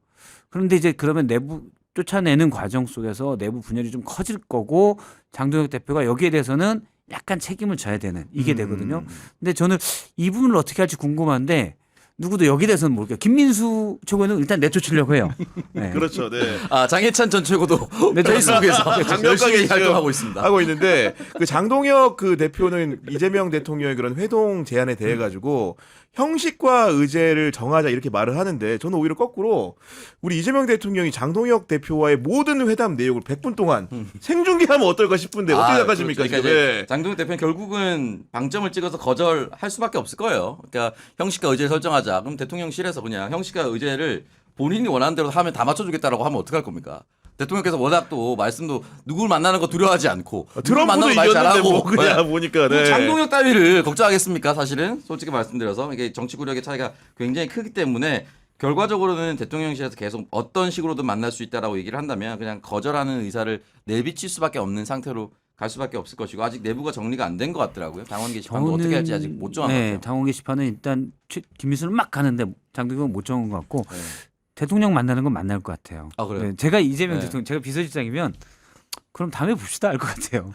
그런데 이제 그러면 내부 쫓아내는 과정 속에서 내부 분열이 좀 커질 거고 장동혁 대표가 여기에 대해서는 약간 책임을 져야 되는 이게 되거든요. 근데 저는 이 부분을 어떻게 할지 궁금한데 누구도 여기에 대해서는 모르겠어요. 김민수 최고는 일단 내쫓으려고 해요. 네. 그렇죠. 네. 아 장해찬 전 최고도 페이스북에서 강력하게 열심히 지금 활동하고 있습니다. 하고 있는데 그 장동혁 그 대표는 이재명 대통령의 그런 회동 제안에 대해 가지고 형식과 의제를 정하자 이렇게 말을 하는데 저는 오히려 거꾸로 우리 이재명 대통령이 장동혁 대표와의 모든 회담 내용을 100분 동안 생중계하면 어떨까 싶은데 어떻게 생각하십니까? 그렇죠. 지금? 그러니까 이제 네. 장동혁 대표는 결국은 방점을 찍어서 거절할 수밖에 없을 거예요. 그러니까 형식과 의제를 설정하자. 그럼 대통령실에서 그냥 형식과 의제를 본인이 원하는 대로 하면 다 맞춰주겠다라고 하면 어떡할 겁니까? 대통령께서 워낙 또 말씀도 누구를 만나는 거 두려워하지 않고 누구를 트럼프도 만나는 말 이겼는데 잘하고 뭐 그냥 네. 보니까 뭐 네. 장동혁 따위를 걱정하겠습니까? 사실은 솔직히 말씀드려서 이게 정치 구력의 차이가 굉장히 크기 때문에 결과적으로는 대통령실에서 계속 어떤 식으로든 만날 수 있다라고 얘기를 한다면 그냥 거절하는 의사를 내비칠 수밖에 없는 상태로 갈 수밖에 없을 것이고 아직 내부가 정리가 안 된 것 같더라고요. 당원 게시판도 어떻게 할지 아직 못 정한 것 네, 같아요. 당원 게시판은 일단 김민수는 막 가는데 장동혁은 못 정한 것 같고 네. 대통령 만나는 건 만날 것 같아요. 아, 그래요? 네, 제가 이재명 네. 대통령 제가 비서실장이면 그럼 다음에 봅시다 알 것 같아요.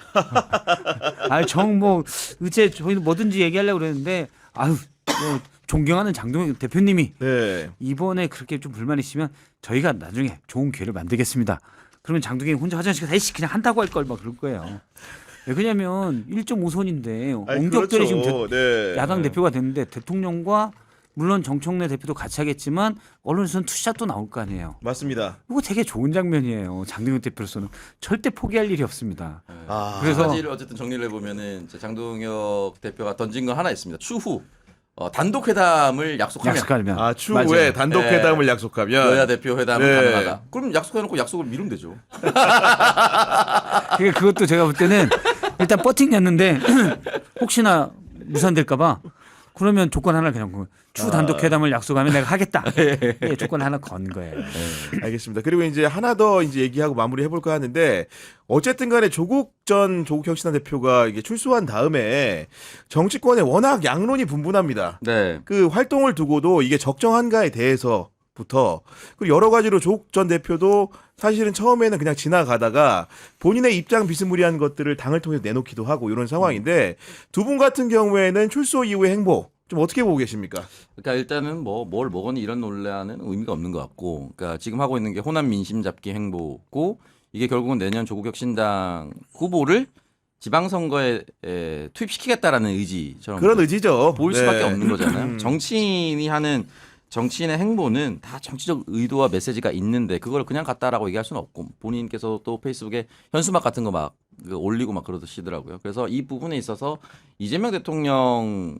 뭐 의제 저희는 뭐든지 얘기하려고 그랬는데 뭐 존경하는 장동혁 대표님이 네. 이번에 그렇게 좀 불만이시면 저희가 나중에 좋은 기회를 만들겠습니다. 그러면 장동혁이 혼자 화장실 가서 그냥 한다고 할 걸 막 그럴 거예요. 왜냐면 1.5선인데 아니, 엉격들이 그렇죠. 지금 네. 야당 대표가 됐는데 대통령과 물론 정청래 대표도 같이 하겠지만 언론에서는 투샷도 나올 거 아니에요. 맞습니다. 이거 되게 좋은 장면이에요. 장동혁 대표로서는 절대 포기할 일이 없습니다. 아. 그래서- 가지를 어쨌든 정리를 해보면은 장동혁 대표가 던진 건 하나 있습니다. 추후 단독 회담을 약속하면 약속하면 아, 추후에 맞아요. 단독 네. 회담을 약속하면 여야 대표 회담은 네. 가능하다. 그럼 약속해놓고 약속을 미루면 되죠. 그러니까 그것도 제가 볼 때는 일단 버팅냈는데 혹시나 무산될까봐 그러면 조건 하나 그냥 추 단독 회담을 약속하면 내가 하겠다. 예, 조건 하나 건 거예요. 알겠습니다. 그리고 이제 하나 더 이제 얘기하고 마무리 해볼까 하는데 어쨌든 간에 조국 혁신한 대표가 이게 출소한 다음에 정치권에 워낙 양론이 분분합니다. 네. 그 활동을 두고도 이게 적정한가에 대해서 부터 그리고 여러 가지로 조국 전 대표도 사실은 처음에는 그냥 지나가다가 본인의 입장 비스무리한 것들을 당을 통해서 내놓기도 하고 이런 상황인데 두 분 같은 경우에는 출소 이후의 행보 좀 어떻게 보고 계십니까? 그러니까 일단은 뭐 뭘 먹었니 이런 논란은 의미가 없는 것 같고, 그러니까 지금 하고 있는 게 호남 민심 잡기 행보고, 이게 결국은 내년 조국혁신당 후보를 지방선거에 투입시키겠다라는 의지처럼 그런 의지죠. 보일 수밖에 네. 없는 거잖아요. 정치인이 하는 정치인의 행보는 다 정치적 의도와 메시지가 있는데 그걸 그냥 갔다라고 얘기할 수는 없고, 본인께서 또 페이스북에 현수막 같은 거 막 올리고 막 그러시더라고요. 그래서 이 부분에 있어서 이재명 대통령을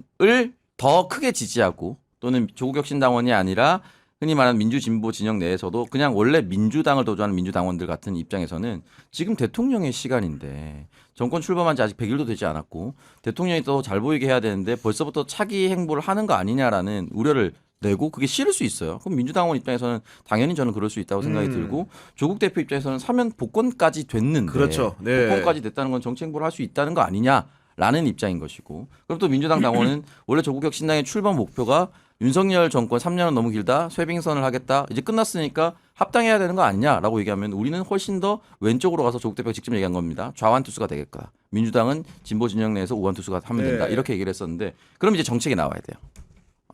더 크게 지지하고, 또는 조국혁신당원이 아니라 흔히 말하는 민주진보 진영 내에서도 그냥 원래 민주당을 도주하는 민주당원들 같은 입장에서는 지금 대통령의 시간인데, 정권 출범한 지 아직 100일도 되지 않았고 대통령이 또 잘 보이게 해야 되는데 벌써부터 차기 행보를 하는 거 아니냐라는 우려를 내고, 그게 싫을 수 있어요. 그럼 민주당원 입장에서는 당연히 저는 그럴 수 있다고 생각이 들고, 조국 대표 입장에서는 사면 복권까지 됐는데, 그렇죠. 네. 복권까지 됐다는 건 정치 행보를 할 수 있다는 거 아니냐라는 입장인 것이고, 그럼 또 민주당 당원은 원래 조국혁신당의 출범 목표가 윤석열 정권 3년은 너무 길다, 쇄빙선을 하겠다, 이제 끝났으니까 합당해야 되는 거 아니냐라고 얘기하면, 우리는 훨씬 더 왼쪽으로 가서 조국 대표가 직접 얘기한 겁니다. 좌완투수가 되겠다. 민주당은 진보 진영 내에서 우완투수가 하면 된다. 네. 이렇게 얘기를 했었는데, 그럼 이제 정책이 나와야 돼요.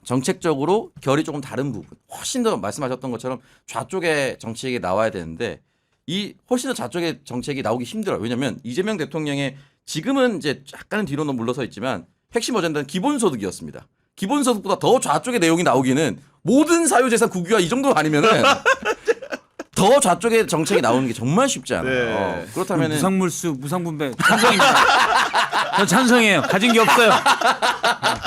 정책적으로 결이 조금 다른 부분, 훨씬 더 말씀하셨던 것처럼 좌쪽의 정책이 나와야 되는데, 이 훨씬 더 좌쪽의 정책이 나오기 힘들어요. 왜냐하면 이재명 대통령의 지금은 이제 약간은 뒤로는 물러서 있지만 핵심 어젠다는 기본소득이었습니다. 기본소득보다 더 좌쪽의 내용이 나오기는, 모든 사유재산 국유화 이 정도 아니면은 더 좌쪽의 정책이 나오는 게 정말 쉽지 않아요. 네. 그렇다면은 무상물수, 무상분배 찬성입니다. 저 찬성해요. 가진 게 없어요.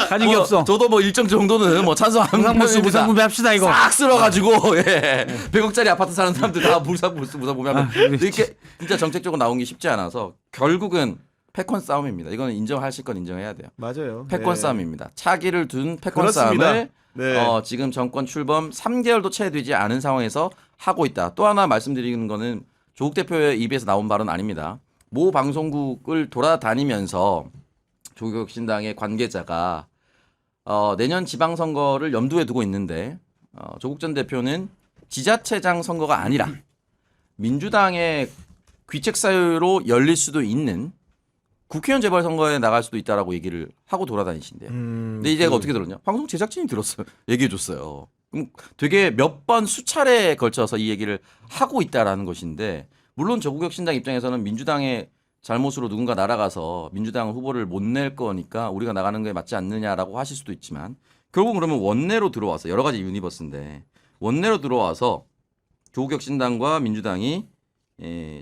가진 게 없어. 저도 뭐 일정 정도는 뭐 찬성하는 무상물수, 편입니다. 무상분배 합시다 이거. 싹 쓸어가지고 예. 100억짜리 아파트 사는 사람들 다 무상분배하면 이렇게 진짜 정책적으로 나온 게 쉽지 않아서 결국은 패권 싸움입니다. 이거는 인정하실 건 인정해야 돼요. 맞아요. 패권 네. 싸움입니다. 차기를 둔 패권 그렇습니다. 싸움을 네. 지금 정권 출범 3개월도 채 되지 않은 상황에서 하고 있다. 또 하나 말씀드리는 거는 조국 대표의 입에서 나온 발언 아닙니다. 모 방송국을 돌아다니면서 조국혁신당의 관계자가 내년 지방선거를 염두에 두고 있는데, 조국 전 대표는 지자체장 선거가 아니라 민주당의 귀책 사유로 열릴 수도 있는 국회의원 재벌선거에 나갈 수도 있다라고 얘기를 하고 돌아다니신대요. 근데 이제 어떻게 들었냐? 방송 제작진이 들었어요. 얘기해줬어요. 그럼 되게 몇 번 수차례에 걸쳐서 이 얘기를 하고 있다라는 것인데, 물론 조국혁신당 입장에서는 민주당의 잘못으로 누군가 날아가서 민주당 후보를 못 낼 거니까 우리가 나가는 게 맞지 않느냐라고 하실 수도 있지만, 결국 그러면 원내로 들어와서, 여러 가지 유니버스인데 원내로 들어와서 조국혁신당과 민주당이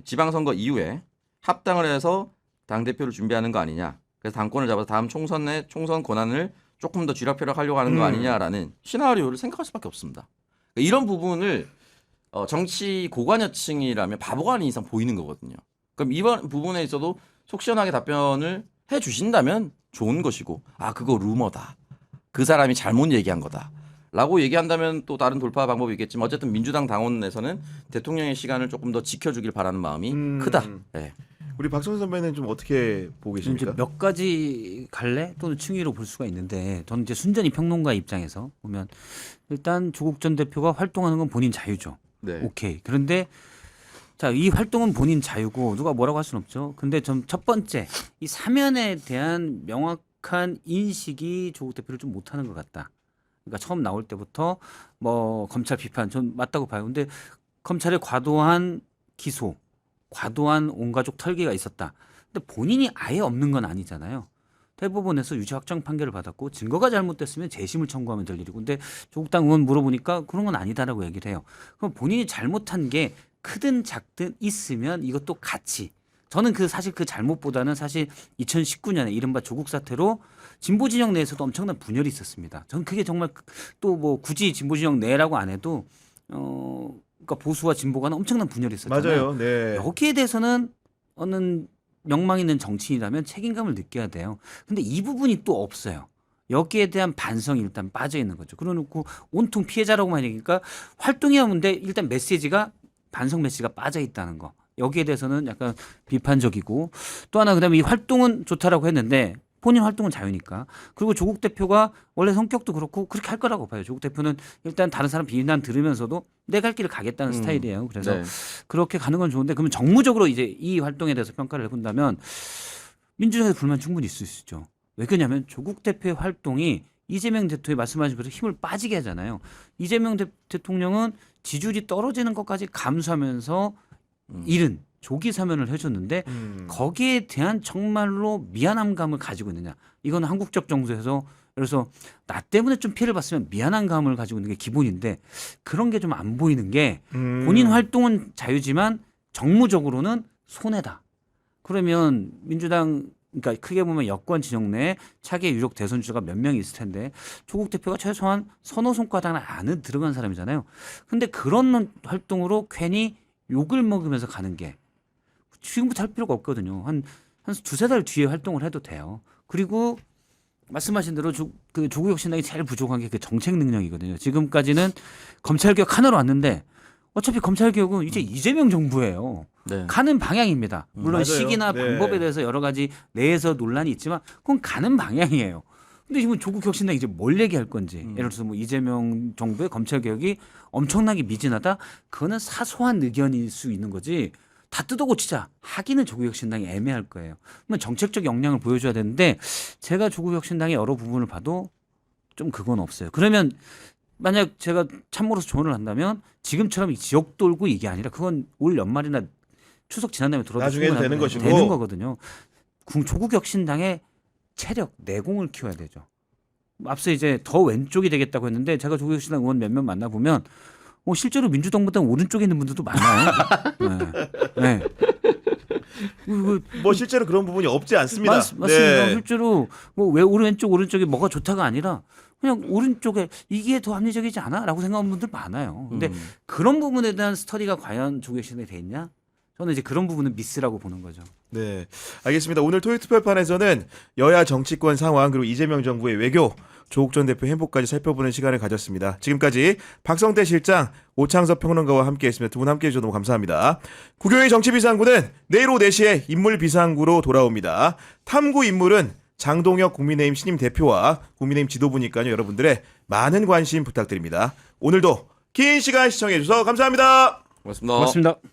지방선거 이후에 합당을 해서 당대표를 준비하는 거 아니냐, 그래서 당권을 잡아서 다음 총선의 총선 권한을 조금 더 쥐락펴락하려고 하는 거 아니냐라는 시나리오를 생각할 수밖에 없습니다. 그러니까 이런 부분을 정치 고관여층이라면 바보가 아닌 이상 보이는 거거든요. 그럼 이번 부분에 있어도 속 시원하게 답변을 해주신다면 좋은 것이고, 그거 루머다, 그 사람이 잘못 얘기한 거다 라고 얘기한다면 또 다른 돌파 방법이 있겠지만, 어쨌든 민주당 당원에서는 대통령의 시간을 조금 더 지켜주길 바라는 마음이 크다. 네. 우리 박성준 선배는 좀 어떻게 보고 이제 계십니까? 몇 가지 갈래 또는 층위로 볼 수가 있는데, 저는 이제 순전히 평론가 입장에서 보면 일단 조국 전 대표가 활동하는 건 본인 자유죠. 네. 오케이. 그런데 자, 이 활동은 본인 자유고 누가 뭐라고 할 수는 없죠. 근데 좀 첫 번째, 이 사면에 대한 명확한 인식이 조국 대표를 좀 못하는 것 같다. 그러니까 처음 나올 때부터 뭐 검찰 비판 전 맞다고 봐요. 근데 검찰의 과도한 기소, 과도한 온 가족 털기가 있었다. 근데 본인이 아예 없는 건 아니잖아요. 대법원에서 유죄 확정 판결을 받았고, 증거가 잘못됐으면 재심을 청구하면 될 일이고, 근데 조국 당 의원 물어보니까 그런 건 아니다라고 얘기를 해요. 그럼 본인이 잘못한 게 크든 작든 있으면 이것도 같이, 저는 사실 그 잘못보다는 사실 2019년에 이른바 조국 사태로 진보 진영 내에서도 엄청난 분열이 있었습니다. 저는 그게 정말 또 뭐 굳이 진보 진영 내라고 안 해도 그러니까 보수와 진보가 엄청난 분열이 있었잖아요. 맞아요. 네. 여기에 대해서는 어느 명망 있는 정치인이라면 책임감을 느껴야 돼요. 근데 이 부분이 또 없어요. 여기에 대한 반성이 일단 빠져 있는 거죠. 그러놓고 온통 피해자라고만 얘기니까 활동이 없는데 일단 메시지가, 반성 메시지가 빠져 있다는 거. 여기에 대해서는 약간 비판적이고, 또 하나 그다음에 이 활동은 좋다라고 했는데 본인 활동은 자유니까. 그리고 조국 대표가 원래 성격도 그렇고 그렇게 할 거라고 봐요. 조국 대표는 일단 다른 사람 비난 들으면서도 내 갈 길을 가겠다는 스타일이에요. 그래서 네. 그렇게 가는 건 좋은데 그러면 정무적으로 이제 이 활동에 대해서 평가를 해본다면 민주당에서 불만 충분히 있을 수 있죠. 왜 그러냐면 조국 대표의 활동이 이재명 대통령이 말씀하신 대로 힘을 빠지게 하잖아요. 이재명 대통령은 지지율이 떨어지는 것까지 감수하면서 잃은 조기 사면을 해줬는데 거기에 대한 정말로 미안함 감을 가지고 있느냐. 이건 한국적 정서에서 그래서 나 때문에 좀 피해를 봤으면 미안한 감을 가지고 있는 게 기본인데 그런 게 좀 안 보이는 게 본인 활동은 자유지만 정무적으로는 손해다. 그러면 민주당 그러니까 크게 보면 여권 진영 내에 차기 유력 대선 주자가 몇 명이 있을 텐데 조국 대표가 최소한 서너 손가락 안에 들어간 사람이잖아요. 근데 그런 활동으로 괜히 욕을 먹으면서 가는 게 지금부터 할 필요가 없거든요. 한 두세 달 뒤에 활동을 해도 돼요. 그리고 말씀하신 대로 그 조국 혁신당이 제일 부족한 게 그 정책 능력이거든요. 지금까지는 검찰개혁 하나로 왔는데 어차피 검찰개혁은 이제 이재명 정부예요. 네. 가는 방향입니다. 물론 맞아요. 시기나 네. 방법에 대해서 여러 가지 내에서 논란이 있지만 그건 가는 방향이에요. 근데 지금 조국 혁신당이 이제 뭘 얘기할 건지 예를 들어서 뭐 이재명 정부의 검찰개혁이 엄청나게 미진하다. 그거는 사소한 의견일 수 있는 거지. 다 뜯어고치자 하기는 조국 혁신당이 애매할 거예요. 그러면 정책적 역량을 보여줘야 되는데 제가 조국 혁신당의 여러 부분을 봐도 좀 그건 없어요. 그러면 만약 제가 참모로서 조언을 한다면 지금처럼 이 지역 돌고 이게 아니라 그건 올 연말이나 추석 지난 다음에 돌아도 나중에는 충분히 되는 것이고. 되는 거거든요. 조국 혁신당의 체력, 내공을 키워야 되죠. 앞서 이제 더 왼쪽이 되겠다고 했는데 제가 조국 혁신당 의원 몇몇 만나보면 실제로 민주당보다 오른쪽에 있는 분들도 많아요. 네. 네. 뭐 실제로 그런 부분이 없지 않습니다. 맞습니다. 네. 실제로 뭐 왜 오른쪽이 뭐가 좋다가 아니라 그냥 오른쪽에 이게 더 합리적이지 않아?라고 생각하는 분들 많아요. 근데 그런 부분에 대한 스터디가 과연 조국 혁신당에 돼 있냐? 저는 이제 그런 부분은 미스라고 보는 거죠. 네, 알겠습니다. 오늘 토요투표판에서는 여야 정치권 상황 그리고 이재명 정부의 외교, 조국 전 대표 행보까지 살펴보는 시간을 가졌습니다. 지금까지 박성태 실장, 오창섭 평론가와 함께했습니다. 두 분 함께해 주셔서 너무 감사합니다. 국영의 정치비상구는 내일 오후 4시에 인물비상구로 돌아옵니다. 탐구 인물은 장동혁 국민의힘 신임 대표와 국민의힘 지도부니까요. 여러분들의 많은 관심 부탁드립니다. 오늘도 긴 시간 시청해 주셔서 감사합니다. 고맙습니다. 고맙습니다.